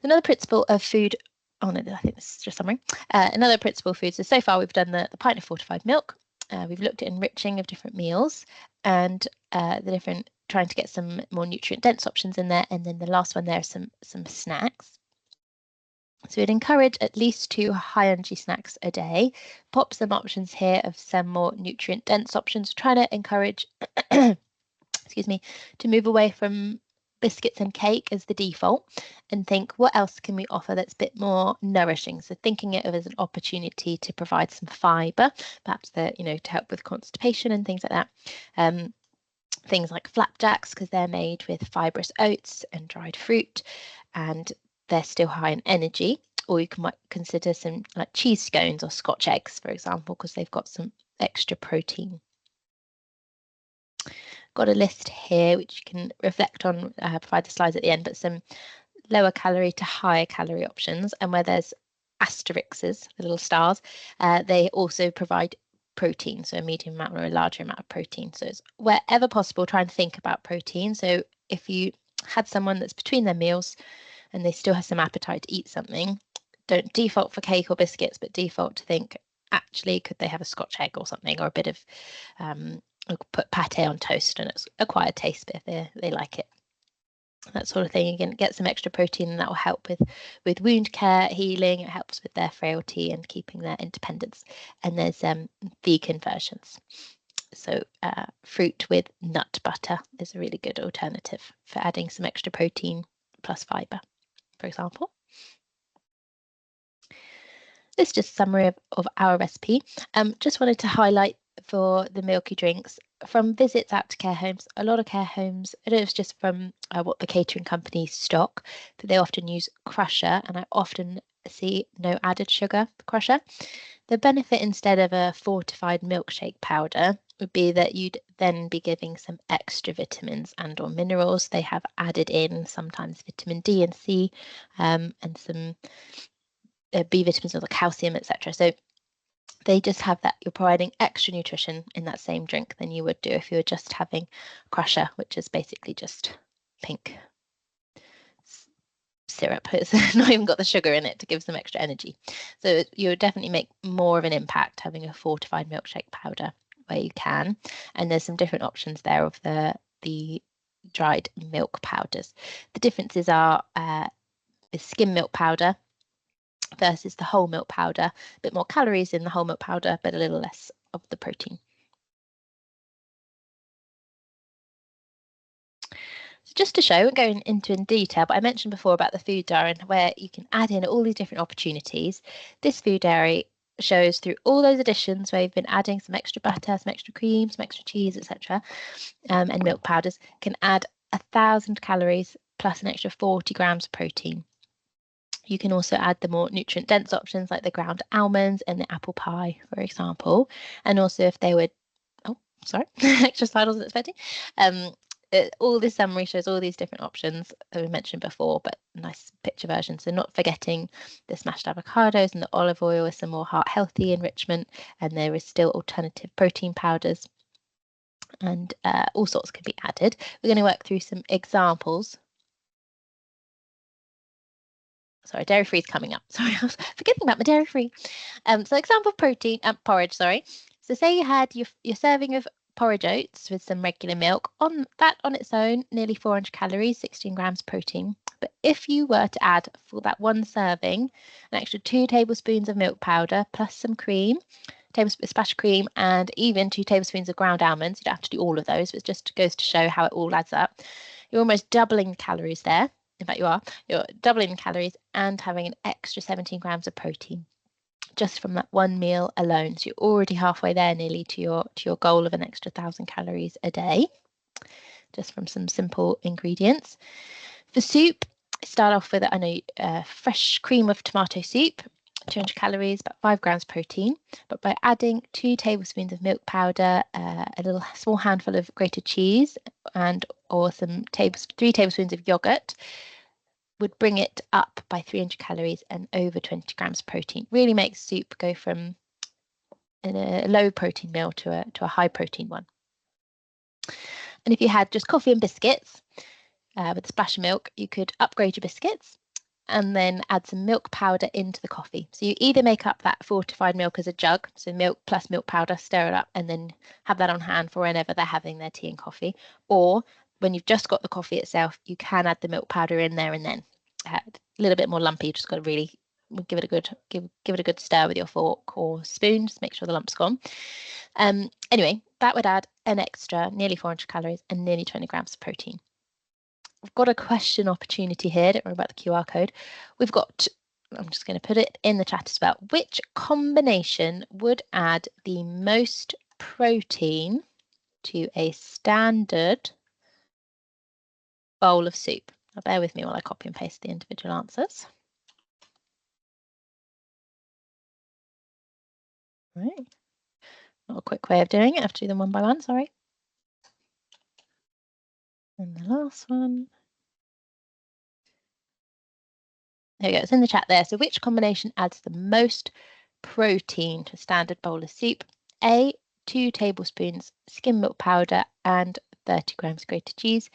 Another principle of food, I think this is just summary. Another principle of food, so far we've done the pint of fortified milk. We've looked at enriching of different meals and trying to get some more nutrient dense options in there. And then the last one there are some snacks. So we'd encourage at least 2 high energy snacks a day. Pop some options here of some more nutrient dense options. Try to encourage, excuse me, to move away from biscuits and cake as the default and think what else can we offer that's a bit more nourishing. So thinking it as an opportunity to provide some fibre, perhaps to help with constipation and things like that. Things like flapjacks, because they're made with fibrous oats and dried fruit, and they're still high in energy. Or you might consider some like cheese scones or Scotch eggs, for example, because they've got some extra protein. Got a list here which you can reflect on, provide the slides at the end, but some lower calorie to higher calorie options, and where there's asterisks, the little stars, they also provide protein, so a medium amount or a larger amount of protein. So it's wherever possible, try and think about protein. So if you had someone that's between their meals and they still have some appetite to eat something, don't default for cake or biscuits, but default to think, actually, could they have a Scotch egg or something, or a bit of put pate on toast, and it's acquired taste, but if they like it, that sort of thing. Again, get some extra protein, and that will help with wound care, healing. It helps with their frailty and keeping their independence. And there's vegan versions. So fruit with nut butter is a really good alternative for adding some extra protein plus fibre, for example. This is just a summary of our recipe. Just wanted to highlight for the milky drinks, from visits out to care homes, a lot of care homes, I don't know if it's just from what the catering companies stock, but they often use crusher, and I often see no added sugar crusher. The benefit instead of a fortified milkshake powder would be that you'd then be giving some extra vitamins and or minerals. They have added in sometimes vitamin D and C, and some B vitamins or the calcium, etc. So they just have that, you're providing extra nutrition in that same drink than you would do if you were just having crusher, which is basically just pink syrup. It's not even got the sugar in it to give some extra energy. So you would definitely make more of an impact having a fortified milkshake powder where you can. And there's some different options there of the dried milk powders. The differences are the skim milk powder versus the whole milk powder. A bit more calories in the whole milk powder, but a little less of the protein. So just to show, going into in detail, but I mentioned before about the food diary and where you can add in all these different opportunities. This food diary shows through all those additions where you've been adding some extra butter, some extra cream, some extra cheese, etc., and milk powders, can add 1,000 calories plus an extra 40 grams of protein. You can also add the more nutrient dense options like the ground almonds and the apple pie, for example. And also if they were, extra slide I wasn't expecting. all this summary shows all these different options that we mentioned before, but nice picture version. So not forgetting the smashed avocados and the olive oil is some more heart healthy enrichment, and there is still alternative protein powders, and all sorts can be added. We're going to work through some examples. Sorry, dairy free is coming up. Sorry, I was forgetting about my dairy free. So example protein porridge. Sorry. So say you had your serving of porridge oats with some regular milk. On that on its own, nearly 400 calories, 16 grams protein. But if you were to add for that one serving an extra 2 tablespoons of milk powder plus some cream, a splash of cream, and even 2 tablespoons of ground almonds, you don't have to do all of those, but it just goes to show how it all adds up. You're almost doubling the calories there. In fact, you're doubling the calories and having an extra 17 grams of protein just from that one meal alone. So you're already halfway there nearly to your goal of an extra 1,000 calories a day, just from some simple ingredients. For soup, start off with, fresh cream of tomato soup, 200 calories, about 5 grams protein. But by adding 2 tablespoons of milk powder, a small handful of grated cheese, or 3 tablespoons of yogurt, would bring it up by 300 calories and over 20 grams protein. Really makes soup go from a low protein meal to a high protein one. And if you had just coffee and biscuits with a splash of milk, you could upgrade your biscuits and then add some milk powder into the coffee. So you either make up that fortified milk as a jug, so milk plus milk powder, stir it up, and then have that on hand for whenever they're having their tea and coffee. Or when you've just got the coffee itself, you can add the milk powder in there and then. A little bit more lumpy, you just got to really give it a good stir with your fork or spoon, just make sure the lump's gone. Anyway, that would add an extra nearly 400 calories and nearly 20 grams of protein. We've got a question opportunity here. Don't worry about the QR code. I'm just going to put it in the chat as well. Which combination would add the most protein to a standard bowl of soup? Now bear with me while I copy and paste the individual answers. Right. Not a quick way of doing it. I have to do them one by one, sorry. And the last one. There we go, it's in the chat there. So which combination adds the most protein to a standard bowl of soup? A, 2 tablespoons skim milk powder and 30 grams grated cheese.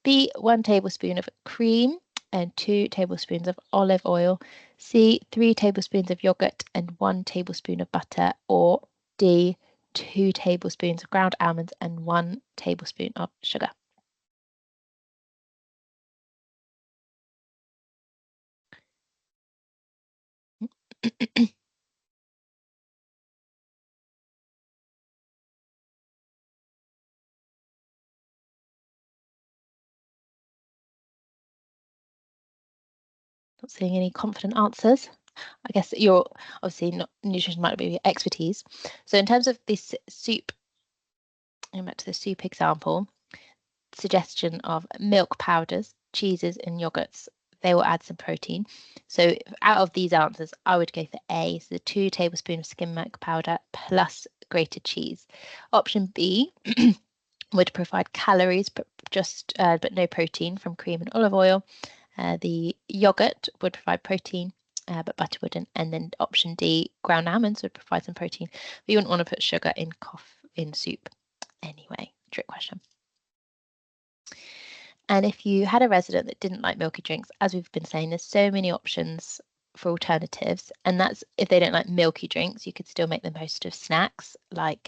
B, 1 tablespoon of cream and 2 tablespoons of olive oil. C, 3 tablespoons of yogurt and 1 tablespoon of butter. Or D, 2 tablespoons of ground almonds and 1 tablespoon of sugar. Not seeing any confident answers. I guess you're obviously not, nutrition might be your expertise. So in terms of this soup, going back to the soup example, suggestion of milk powders, cheeses and yogurts, they will add some protein. So out of these answers, I would go for A, so the 2 tablespoons of skim milk powder plus grated cheese. Option B would provide calories, but no protein from cream and olive oil. The yogurt would provide protein, but butter wouldn't. And then option D, ground almonds would provide some protein. But you wouldn't want to put sugar in soup anyway. Trick question. And if you had a resident that didn't like milky drinks, as we've been saying, there's so many options for alternatives. And that's if they don't like milky drinks, you could still make the most of snacks like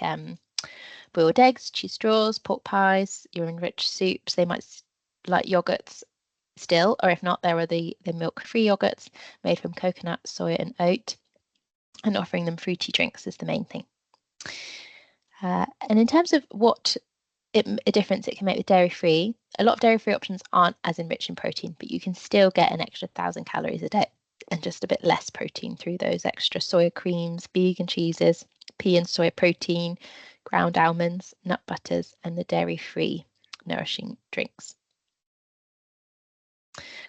boiled eggs, cheese straws, pork pies, your enriched soups. They might like yogurts still, or if not, there are the milk-free yogurts made from coconut, soy and oat, and offering them fruity drinks is the main thing. And in terms of what a difference it can make with dairy-free, a lot of dairy-free options aren't as enriched in protein, but you can still get an extra 1,000 calories a day and just a bit less protein through those extra soya creams, vegan cheeses, pea and soy protein, ground almonds, nut butters, and the dairy-free nourishing drinks.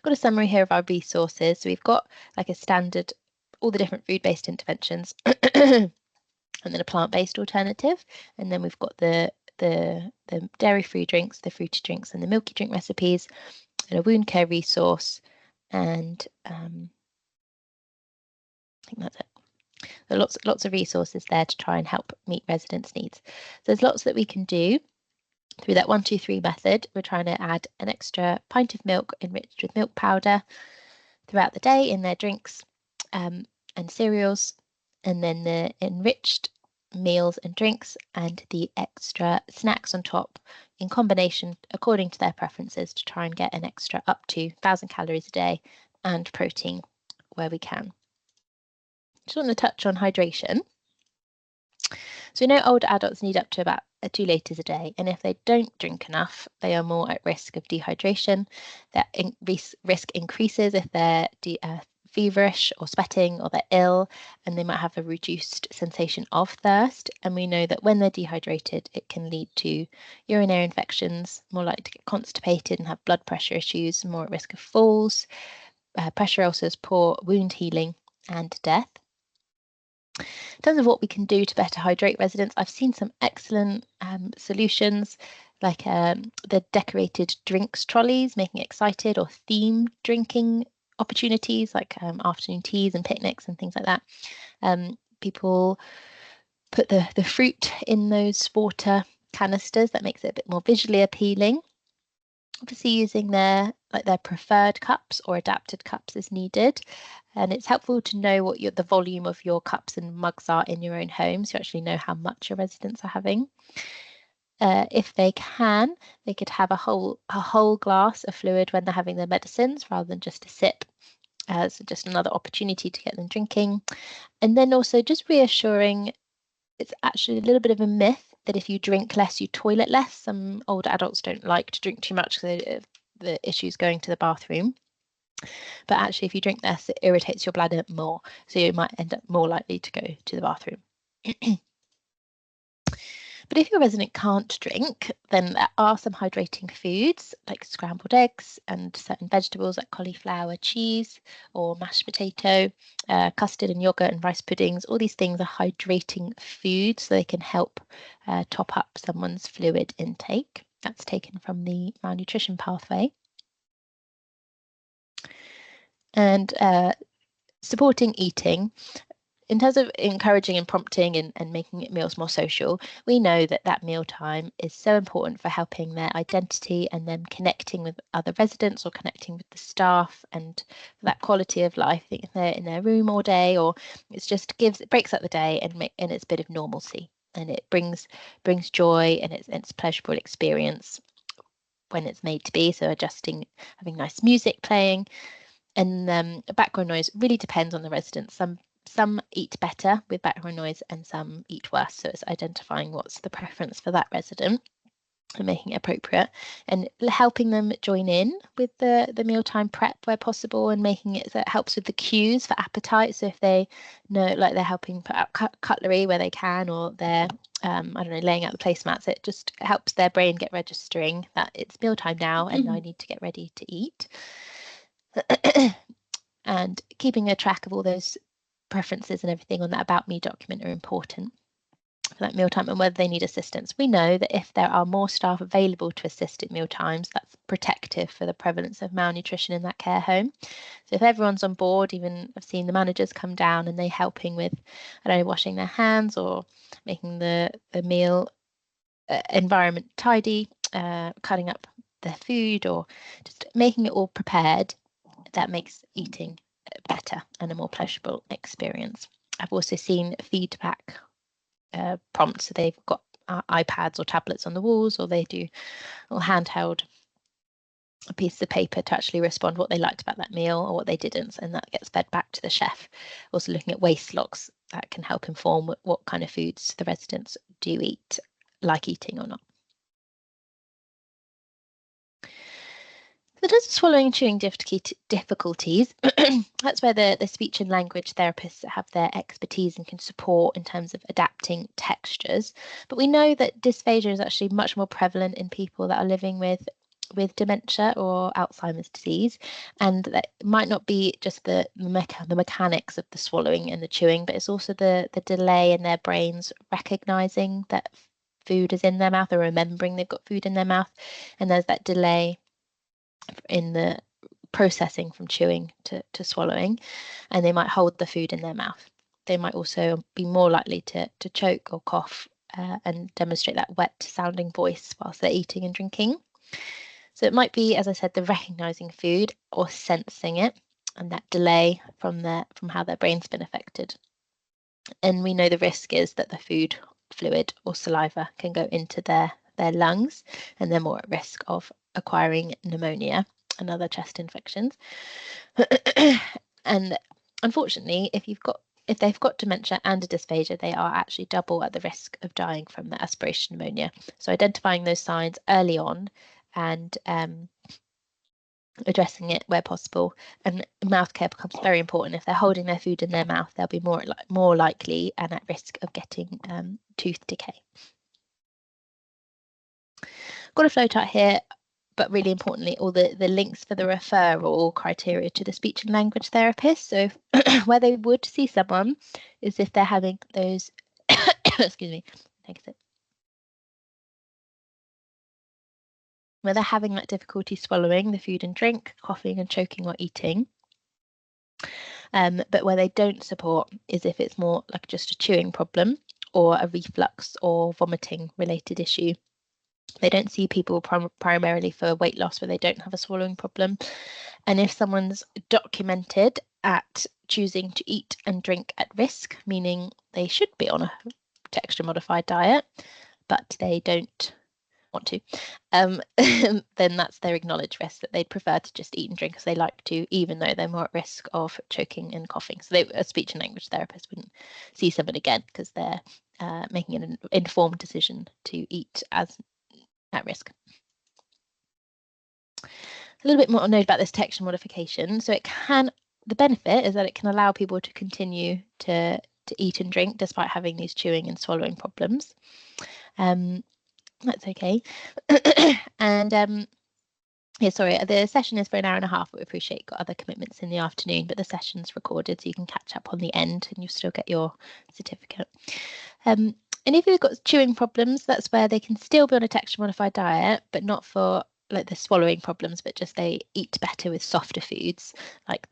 Got a summary here of our resources. So we've got like a standard, all the different food-based interventions, and then a plant-based alternative. And then we've got the the dairy-free drinks, the fruity drinks and the milky drink recipes, and a wound care resource, and I think that's it. There are lots of resources there to try and help meet residents' needs. So there's lots that we can do through that 1, 2, 3 method. We're trying to add an extra pint of milk enriched with milk powder throughout the day in their drinks and cereals, and then the enriched meals and drinks and the extra snacks on top in combination according to their preferences to try and get an extra up to 1,000 calories a day and protein where we can. Just want to touch on hydration. So we know older adults need up to about 2 litres a day, and if they don't drink enough, they are more at risk of dehydration. That risk increases if they're feverish or sweating, or they're ill, and they might have a reduced sensation of thirst. And we know that when they're dehydrated, it can lead to urinary infections, more likely to get constipated and have blood pressure issues, more at risk of falls, pressure ulcers, poor wound healing, and death. In terms of what we can do to better hydrate residents, I've seen some excellent solutions, like the decorated drinks trolleys, making it excited, or themed drinking opportunities like afternoon teas and picnics and things like that. People put the fruit in those water canisters. That makes it a bit more visually appealing. Obviously using their preferred cups or adapted cups as needed, and it's helpful to know what the volume of your cups and mugs are in your own home, so you actually know how much your residents are having. If they can, they could have a whole glass of fluid when they're having their medicines rather than just a sip. So just another opportunity to get them drinking. And then also just reassuring, it's actually a little bit of a myth that if you drink less, you toilet less. Some older adults don't like to drink too much because the issue's going to the bathroom. But actually, if you drink less, it irritates your bladder more. So you might end up more likely to go to the bathroom. But if your resident can't drink, then there are some hydrating foods like scrambled eggs and certain vegetables like cauliflower, cheese, or mashed potato, custard and yogurt and rice puddings. All these things are hydrating foods, so they can help top up someone's fluid intake. That's taken from the malnutrition pathway. And supporting eating. In terms of encouraging and prompting and making meals more social, we know that mealtime is so important for helping their identity and them connecting with other residents or connecting with the staff, and for that quality of life. I think if they're in their room all day, or it breaks up the day and it's a bit of normalcy, and it brings joy, and it's a pleasurable experience when it's made to be. So adjusting, having nice music playing, and background noise really depends on the residents. Some eat better with background noise and some eat worse. So it's identifying what's the preference for that resident and making it appropriate, and helping them join in with the mealtime prep where possible, and making it so it helps with the cues for appetite. So if they know, like, they're helping put out cutlery where they can, or they're I don't know, laying out the placemats, it just helps their brain get registering that it's mealtime now and I need to get ready to eat. And keeping a track of all those preferences and everything on that About Me document are important for that mealtime, and whether they need assistance. We know that if there are more staff available to assist at mealtimes, that's protective for the prevalence of malnutrition in that care home. So if everyone's on board, even I've seen the managers come down and they're helping with, I don't know, washing their hands or making the meal environment tidy, cutting up their food, or just making it all prepared, that makes eating better and a more pleasurable experience. I've also seen feedback prompts, so they've got iPads or tablets on the walls, or they do a handheld a piece of paper to actually respond what they liked about that meal or what they didn't, and that gets fed back to the chef. Also looking at waste logs that can help inform what kind of foods the residents do eat, like eating or not. In terms of swallowing and chewing difficulties, that's where the speech and language therapists have their expertise and can support in terms of adapting textures. But we know that dysphagia is actually much more prevalent in people that are living with dementia or Alzheimer's disease, and that might not be just the mechanics of the swallowing and the chewing, but it's also the delay in their brains recognizing that food is in their mouth, or remembering they've got food in their mouth, and there's that delay in the processing from chewing to swallowing, and they might hold the food in their mouth. They might also be more likely to choke or cough and demonstrate that wet sounding voice whilst they're eating and drinking. So it might be, as I said, the recognizing food or sensing it, and that delay from how their brain's been affected. And we know the risk is that the food, fluid or saliva can go into their lungs, and they're more at risk of acquiring pneumonia and other chest infections. And unfortunately, if they've got dementia and a dysphagia, they are actually double at the risk of dying from the aspiration pneumonia. So identifying those signs early on and addressing it where possible, and mouth care becomes very important. If they're holding their food in their mouth, they'll be more likely and at risk of getting tooth decay. Got a flow chart here, but really importantly, all the links for the referral criteria to the speech and language therapist. So where they would see someone is if they're having those, excuse me, where they're having that difficulty swallowing the food and drink, coughing and choking while eating. But where they don't support is if it's more like just a chewing problem or a reflux or vomiting related issue. They don't see people primarily for weight loss where they don't have a swallowing problem. And if someone's documented at choosing to eat and drink at risk, meaning they should be on a texture modified diet, but they don't want to, then that's their acknowledged risk, that they'd prefer to just eat and drink as they like to, even though they're more at risk of choking and coughing. So a speech and language therapist wouldn't see someone again because they're making an informed decision to eat as at risk. A little bit more note about this texture modification. So the benefit is that it can allow people to continue to eat and drink despite having these chewing and swallowing problems. That's okay. And yeah, sorry, the session is for an hour and a half, but we appreciate you've got other commitments in the afternoon, but the session's recorded so you can catch up on the end and you'll still get your certificate. And if you've got chewing problems, that's where they can still be on a texture modified diet, but not for like the swallowing problems, but just they eat better with softer foods like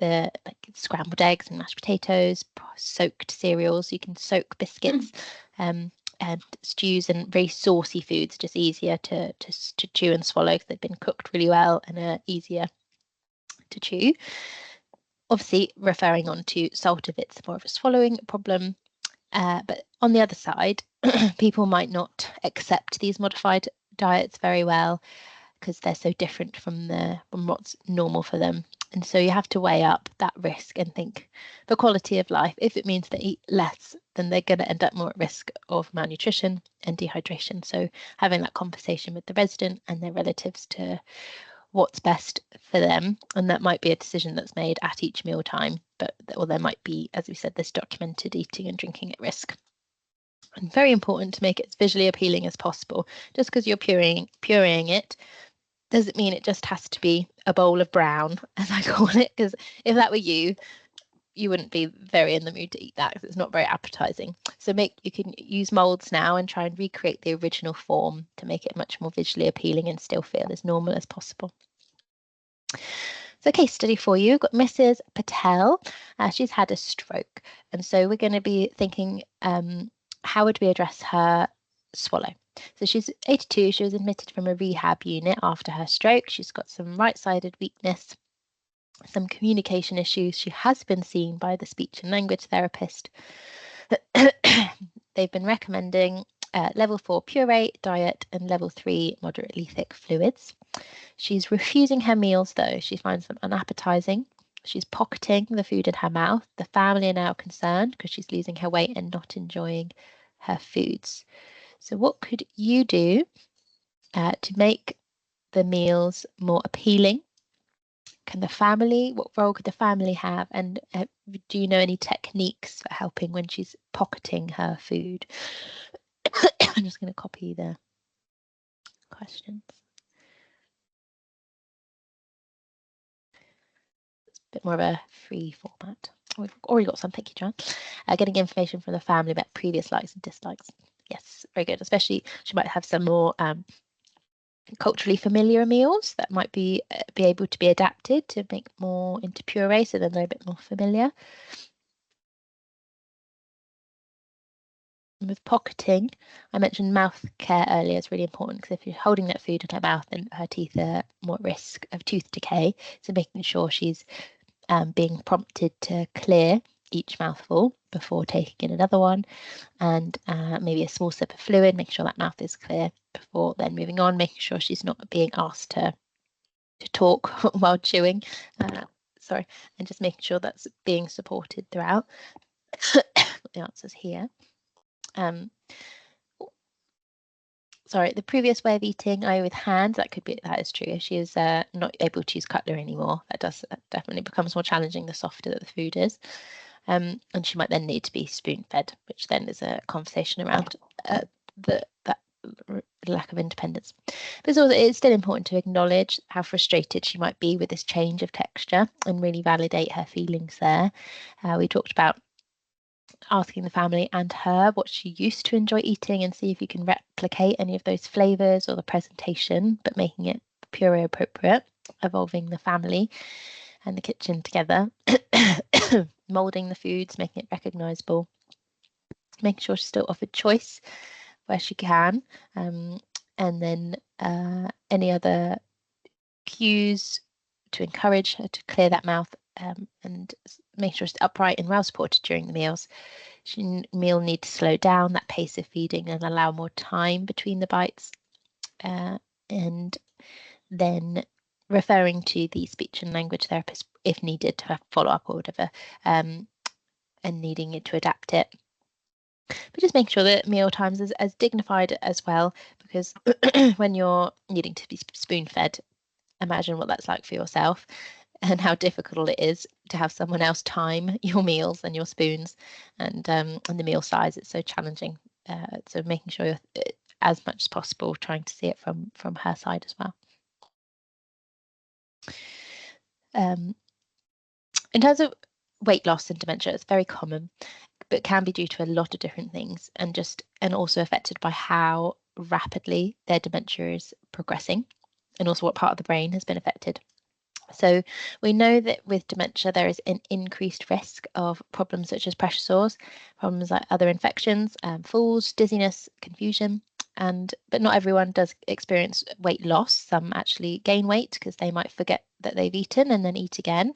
scrambled eggs and mashed potatoes, soaked cereals. You can soak biscuits and stews and very saucy foods, just easier to chew and swallow because they've been cooked really well and are easier to chew. Obviously, referring on to salt if it's more of a swallowing problem. But on the other side, people might not accept these modified diets very well because they're so different from what's normal for them. And so you have to weigh up that risk and think for quality of life. If it means they eat less, then they're going to end up more at risk of malnutrition and dehydration. So having that conversation with the resident and their relatives to what's best for them, and that might be a decision that's made at each meal time, or there might be, as we said, this documented eating and drinking at risk. And very important to make it as visually appealing as possible. Just because you're pureeing it doesn't mean it just has to be a bowl of brown, as I call it, because if that were you wouldn't be very in the mood to eat that because it's not very appetizing. So you can use molds now and try and recreate the original form to make it much more visually appealing and still feel as normal as possible. So case study for you, got Mrs. Patel. She's had a stroke, and so we're going to be thinking how would we address her swallow. So she's 82, she was admitted from a rehab unit after her stroke. She's got some right-sided weakness, some communication issues. She has been seen by the speech and language therapist. They've been recommending level 4 puree diet and level 3 moderately thick fluids. She's refusing her meals though. She finds them unappetizing. She's pocketing the food in her mouth. The family are now concerned because she's losing her weight and not enjoying her foods. So what could you do to make the meals more appealing? What role could the family have? And do you know any techniques for helping when she's pocketing her food? I'm just going to copy the questions. It's a bit more of a free format. We've already got some. Thank you, John. Getting information from the family about previous likes and dislikes. Yes, very good. Especially she might have some more culturally familiar meals that might be able to be adapted to make more into puree, so then they're a bit more familiar. And with pocketing, I mentioned mouth care earlier is really important, because if you're holding that food in her mouth, then her teeth are more at risk of tooth decay. So making sure she's being prompted to clear each mouthful before taking in another one, and maybe a small sip of fluid, making sure that mouth is clear before then moving on, making sure she's not being asked to talk while chewing, sorry, and just making sure that's being supported throughout. The answer's here. Sorry, the previous way of eating, with hands, that is true. If she is not able to use cutlery anymore, that definitely becomes more challenging the softer that the food is. And she might then need to be spoon fed, which then is a conversation around that lack of independence. But it's still important to acknowledge how frustrated she might be with this change of texture and really validate her feelings there. We talked about asking the family and her what she used to enjoy eating, and see if you can replicate any of those flavors or the presentation, but making it puree appropriate, evolving the family and the kitchen together, molding the foods, making it recognizable, making sure she's still offered choice where she can, and then any other cues to encourage her to clear that mouth, and make sure she's upright and well supported during the meals. Meal need to slow down that pace of feeding and allow more time between the bites, and then referring to the speech and language therapist if needed to have follow-up or whatever, and needing it to adapt it. But just make sure that meal times is as dignified as well, because when you're needing to be spoon-fed, imagine what that's like for yourself, and how difficult it is to have someone else time your meals and your spoons, and the meal size. It's so challenging. So making sure you're, as much as possible, trying to see it from her side as well. In terms of weight loss and dementia, it's very common, but can be due to a lot of different things, and also affected by how rapidly their dementia is progressing, and also what part of the brain has been affected. So we know that with dementia, there is an increased risk of problems such as pressure sores, problems like other infections, falls, dizziness, confusion, but not everyone does experience weight loss. Some actually gain weight because they might forget that they've eaten and then eat again.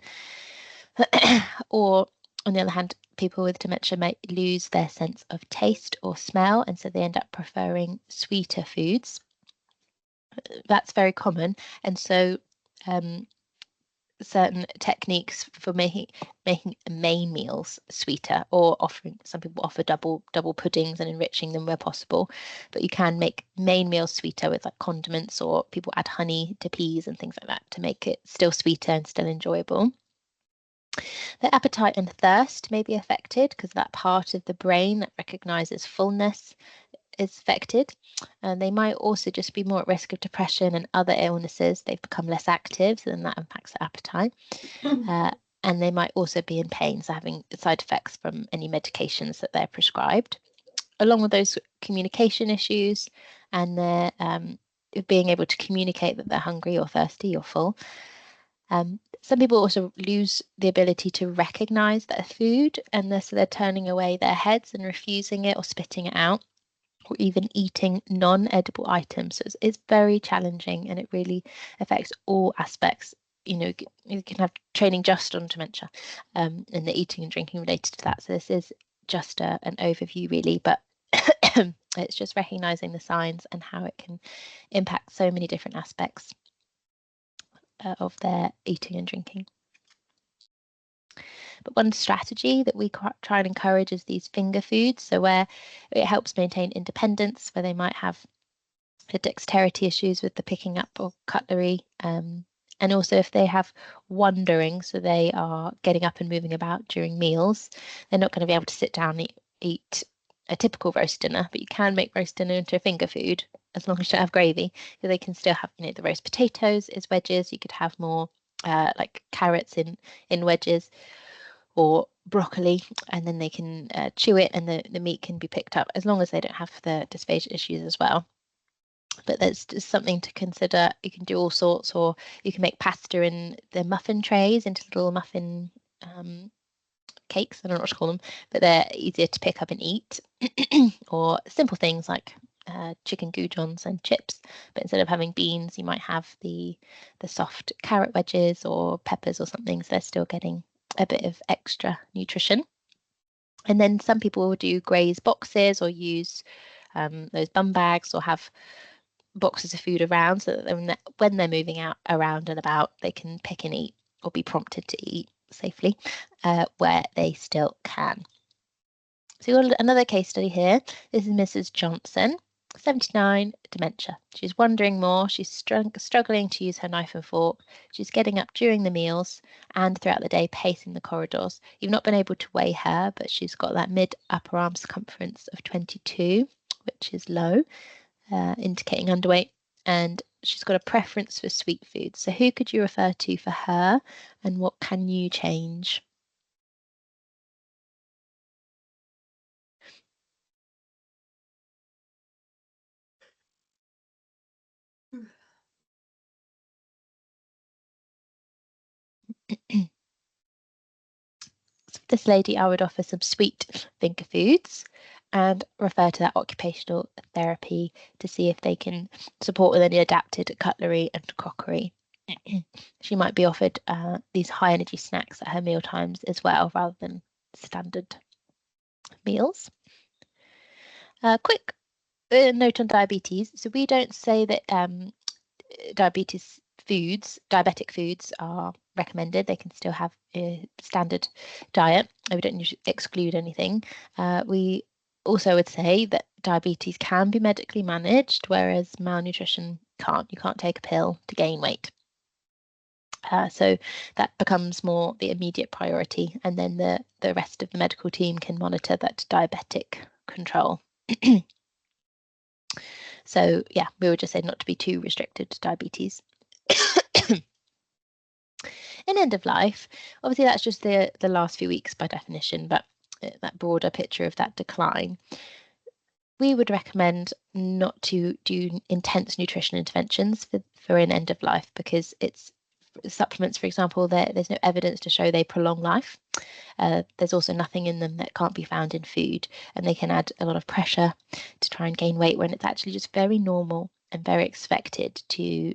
Or on the other hand, people with dementia might lose their sense of taste or smell, and so they end up preferring sweeter foods. That's very common, and so certain techniques for making main meals sweeter, or some people offer double puddings and enriching them where possible, but you can make main meals sweeter with like condiments, or people add honey to peas and things like that to make it still sweeter and still enjoyable. Their appetite and thirst may be affected because that part of the brain that recognizes fullness is affected, and they might also just be more at risk of depression and other illnesses. They've become less active, so then that impacts their appetite. And they might also be in pain, so having side effects from any medications that they're prescribed, along with those communication issues, and their being able to communicate that they're hungry or thirsty or full. Some people also lose the ability to recognize their food, and so they're turning away their heads and refusing it or spitting it out, or even eating non-edible items. So it's very challenging, and it really affects all aspects. You can have training just on dementia, and the eating and drinking related to that. So this is just an overview really, but it's just recognizing the signs and how it can impact so many different aspects of their eating and drinking. But one strategy that we try and encourage is these finger foods. So where it helps maintain independence, where they might have dexterity issues with the picking up of cutlery, and also if they have wandering, so they are getting up and moving about during meals, they're not going to be able to sit down and eat a typical roast dinner, but you can make roast dinner into a finger food as long as you don't have gravy, because they can still have, the roast potatoes as wedges. You could have more like carrots in wedges, or broccoli, and then they can chew it and the meat can be picked up, as long as they don't have the dysphagia issues as well. But that's just something to consider. You can do all sorts, or you can make pasta in the muffin trays into little muffin cakes. I don't know what to call them, but they're easier to pick up and eat. Or simple things like chicken goujons and chips, but instead of having beans, you might have the soft carrot wedges or peppers or something, so they're still getting a bit of extra nutrition. And then some people will do graze boxes or use those bum bags, or have boxes of food around, so that when they're moving out around and about, they can pick and eat, or be prompted to eat safely where they still can. So you've got another case study here. This is Mrs. Johnson, 79, dementia. She's wandering more. She's struggling to use her knife and fork. She's getting up during the meals and throughout the day, pacing the corridors. You've not been able to weigh her, but she's got that mid-upper arm circumference of 22, which is low, indicating underweight. And she's got a preference for sweet foods. So who could you refer to for her, and what can you change? This lady, I would offer some sweet finger foods and refer to that occupational therapy to see if they can support with any adapted cutlery and crockery. She might be offered these high energy snacks at her meal times as well, rather than standard meals. Quick note on diabetes. So we don't say that diabetic foods are recommended. They can still have a standard diet. We don't exclude anything. We also would say that diabetes can be medically managed, whereas malnutrition can't. You can't take a pill to gain weight. So that becomes more the immediate priority, and then the rest of the medical team can monitor that diabetic control. So yeah, we would just say not to be too restricted to diabetes. In end of life, obviously that's just the last few weeks by definition, but that broader picture of that decline, we would recommend not to do intense nutrition interventions for an end of life, because it's supplements, for example, there's no evidence to show they prolong life. There's also nothing in them that can't be found in food, and they can add a lot of pressure to try and gain weight when it's actually just very normal and very expected to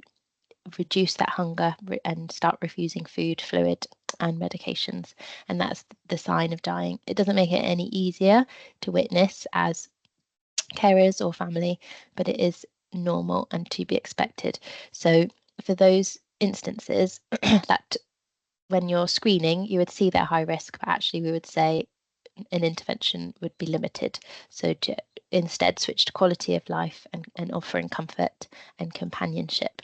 reduce that hunger and start refusing food, fluid and medications. And that's the sign of dying. It doesn't make it any easier to witness as carers or family, but it is normal and to be expected. So for those instances that when you're screening, you would see that high risk, but actually we would say an intervention would be limited. So to instead switch to quality of life and offering comfort and companionship.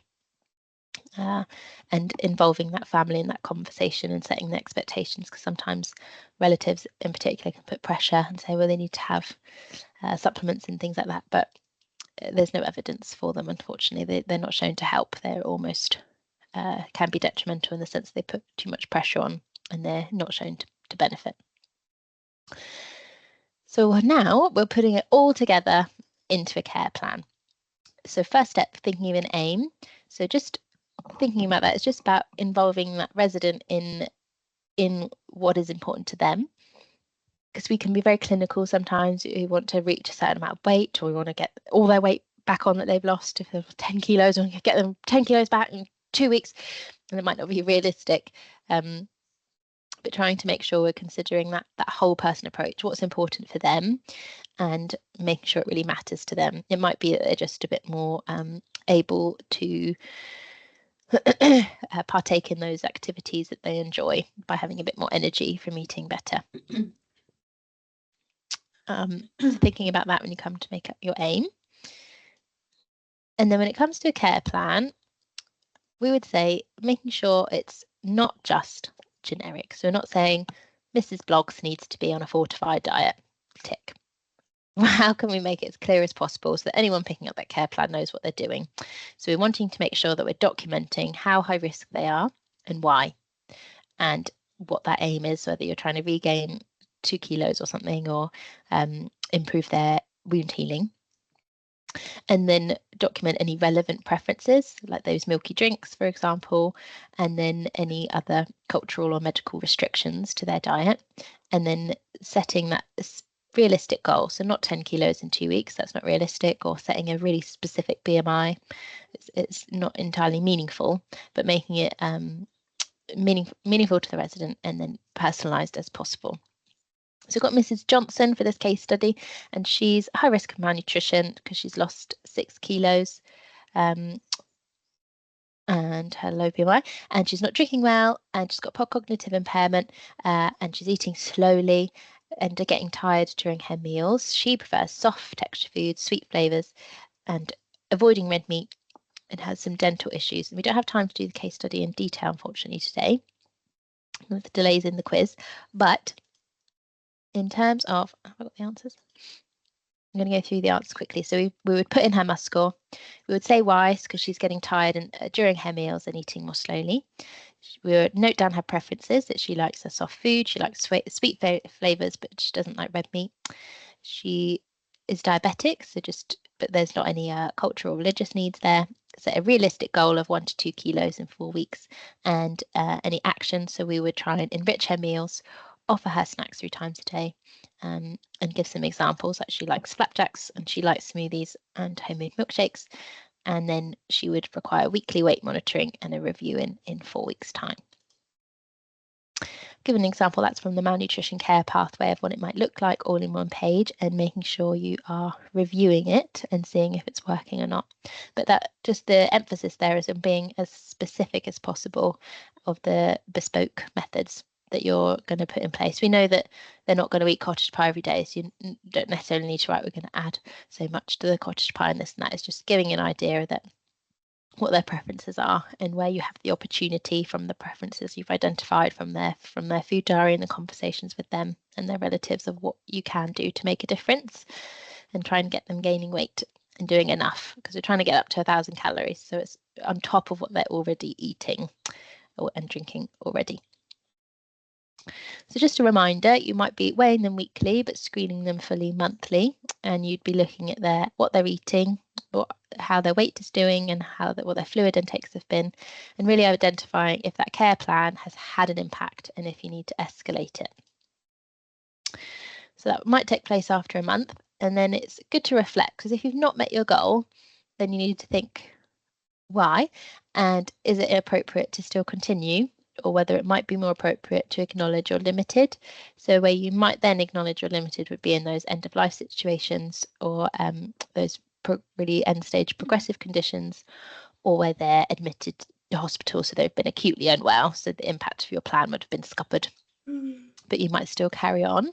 And involving that family in that conversation and setting the expectations, because sometimes relatives in particular can put pressure and say, well, they need to have supplements and things like that, but there's no evidence for them, unfortunately. They're not shown to help. They're almost can be detrimental in the sense they put too much pressure on, and they're not shown to benefit. So now we're putting it all together into a care plan. So first step, thinking of an aim. So just thinking about that, it's just about involving that resident in what is important to them, because we can be very clinical sometimes. We want to reach a certain amount of weight, or we want to get all their weight back on that they've lost. If they're 10 kilos, we can get them 10 kilos back in 2 weeks, and it might not be realistic. But trying to make sure we're considering that whole person approach, what's important for them, and making sure it really matters to them. It might be that they're just a bit more able to partake in those activities that they enjoy by having a bit more energy from eating better. So thinking about that when you come to make up your aim. And then when it comes to a care plan, we would say making sure it's not just generic. So we're not saying Mrs. Bloggs needs to be on a fortified diet. Tick. How can we make it as clear as possible so that anyone picking up that care plan knows what they're doing? So we're wanting to make sure that we're documenting how high risk they are and why, and what that aim is, whether you're trying to regain 2 kilos or something, or improve their wound healing. And then document any relevant preferences, like those milky drinks, for example, and then any other cultural or medical restrictions to their diet. And then setting that realistic goal. So not 10 kilos in 2 weeks, that's not realistic, or setting a really specific BMI. It's not entirely meaningful, but making it meaningful to the resident and then personalised as possible. So we've got Mrs. Johnson for this case study, and she's high risk of malnutrition because she's lost 6 kilos and her low BMI, and she's not drinking well, and she's got poor cognitive impairment, and she's eating slowly and getting tired during her meals. She prefers soft texture foods, sweet flavours, and avoiding red meat, and has some dental issues. And we don't have time to do the case study in detail, unfortunately, today, with the delays in the quiz, but in terms of, have I got the answers? I'm going to go through the answers quickly. So we would put in her must score. We would say why, because she's getting tired and during her meals and eating more slowly. We would note down her preferences, that she likes her soft food, she likes sweet flavours, but she doesn't like red meat. She is diabetic, but there's not any cultural or religious needs there. So a realistic goal of 1 to 2 kilos in 4 weeks, and any action. So we would try and enrich her meals, offer her snacks 3 times a day, and give some examples. Like she likes flapjacks and she likes smoothies and homemade milkshakes. And then she would require weekly weight monitoring and a review in 4 weeks' time. Give an example, that's from the malnutrition care pathway of what it might look like all in one page, and making sure you are reviewing it and seeing if it's working or not. But that just the emphasis there is on being as specific as possible of the bespoke methods that you're going to put in place. We know that they're not going to eat cottage pie every day, so you don't necessarily need to write, we're going to add so much to the cottage pie and this and that. It's just giving an idea that what their preferences are, and where you have the opportunity from the preferences you've identified from their food diary and the conversations with them and their relatives of what you can do to make a difference, and try and get them gaining weight and doing enough, because we're trying to get up to 1,000 calories, so it's on top of what they're already eating and drinking already. So just a reminder, you might be weighing them weekly but screening them fully monthly, and you'd be looking at what they're eating, how their weight is doing, and what their fluid intakes have been, and really identifying if that care plan has had an impact and if you need to escalate it. So that might take place after a month, and then it's good to reflect, because if you've not met your goal, then you need to think why, and is it appropriate to still continue, or whether it might be more appropriate to acknowledge you're limited. So where you might then acknowledge you're limited would be in those end of life situations, or those really end stage progressive conditions, or where they're admitted to hospital, so they've been acutely unwell, so the impact of your plan would have been scuppered, but you might still carry on.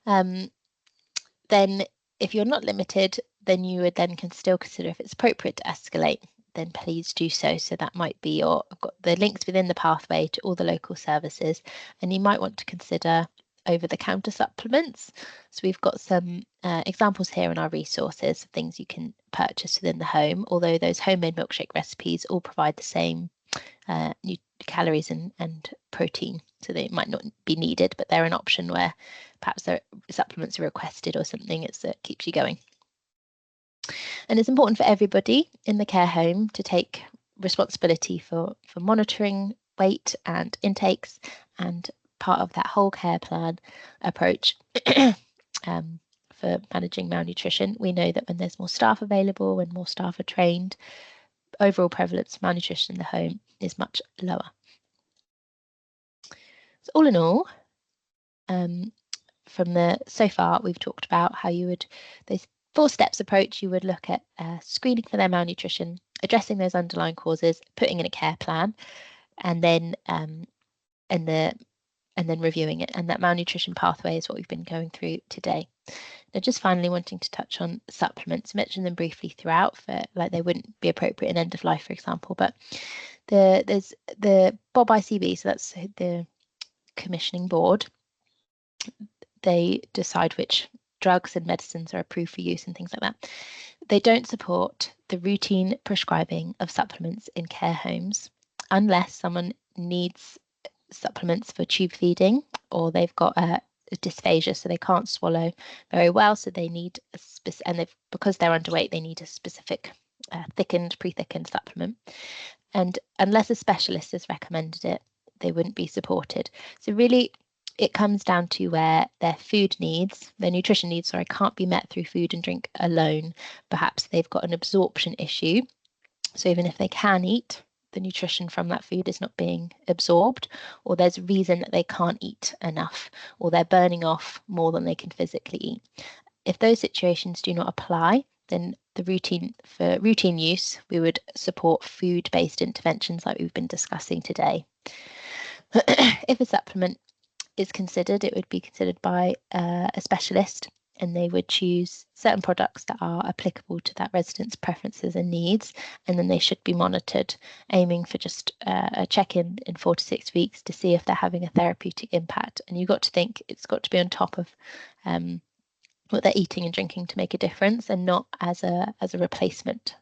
Then if you're not limited, then you would then still consider if it's appropriate to escalate, then please do so. So that might be, I've got the links within the pathway to all the local services, and you might want to consider over-the-counter supplements. So we've got some examples here in our resources of things you can purchase within the home, although those homemade milkshake recipes all provide the same calories and protein, so they might not be needed, but they're an option where perhaps their supplements are requested or something. It keeps you going. And it's important for everybody in the care home to take responsibility for monitoring weight and intakes, and part of that whole care plan approach for managing malnutrition. We know that when there's more staff available, when more staff are trained, overall prevalence of malnutrition in the home is much lower. So all in all, so far we've talked about how you would, those 4 steps approach, you would look at screening for their malnutrition, addressing those underlying causes, putting in a care plan, and then reviewing it. And that malnutrition pathway is what we've been going through today. Now, just finally wanting to touch on supplements, mention them briefly throughout, for like they wouldn't be appropriate in end of life, for example, but there's the Bob ICB, so that's the commissioning board. They decide which drugs and medicines are approved for use and things like that. They don't support the routine prescribing of supplements in care homes unless someone needs supplements for tube feeding, or they've got a dysphagia, so they can't swallow very well, so they need because they're underweight, they need a specific pre-thickened supplement. And unless a specialist has recommended it, they wouldn't be supported. So really, it comes down to where their nutrition needs, can't be met through food and drink alone. Perhaps they've got an absorption issue. So even if they can eat, the nutrition from that food is not being absorbed, or there's a reason that they can't eat enough, or they're burning off more than they can physically eat. If those situations do not apply, then for routine use, we would support food-based interventions like we've been discussing today. If a supplement is considered, it would be considered by a specialist, and they would choose certain products that are applicable to that resident's preferences and needs, and then they should be monitored, aiming for just a check-in in 4 to 6 weeks to see if they're having a therapeutic impact. And you've got to think it's got to be on top of what they're eating and drinking to make a difference, and not as a replacement.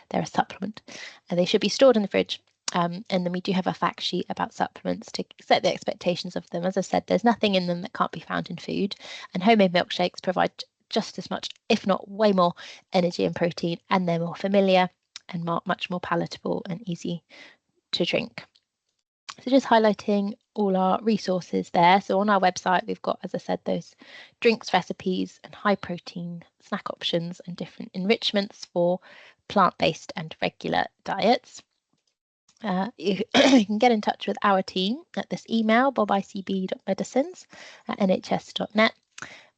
They're a supplement, and they should be stored in the fridge. And then we do have a fact sheet about supplements to set the expectations of them. As I said, there's nothing in them that can't be found in food, and homemade milkshakes provide just as much, if not way more, energy and protein, and they're more familiar and much more palatable and easy to drink. So just highlighting all our resources there. So on our website, we've got, as I said, those drinks recipes and high protein snack options and different enrichments for plant-based and regular diets. You can get in touch with our team at this email, bobicb.medicines@nhs.net.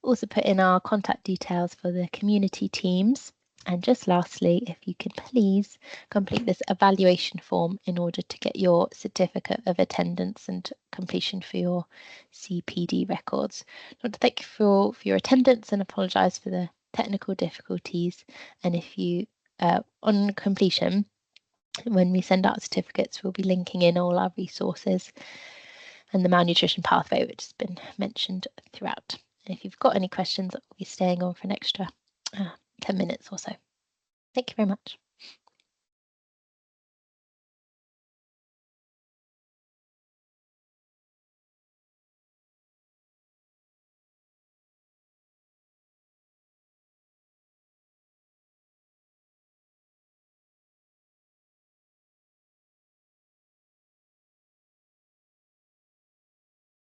Also put in our contact details for the community teams. And just lastly, if you could please complete this evaluation form in order to get your certificate of attendance and completion for your CPD records. I want to thank you for your attendance and apologise for the technical difficulties. And if you, on completion, when we send out certificates, we'll be linking in all our resources and the malnutrition pathway, which has been mentioned throughout. And if you've got any questions, I'll be staying on for an extra 10 minutes or so. Thank you very much.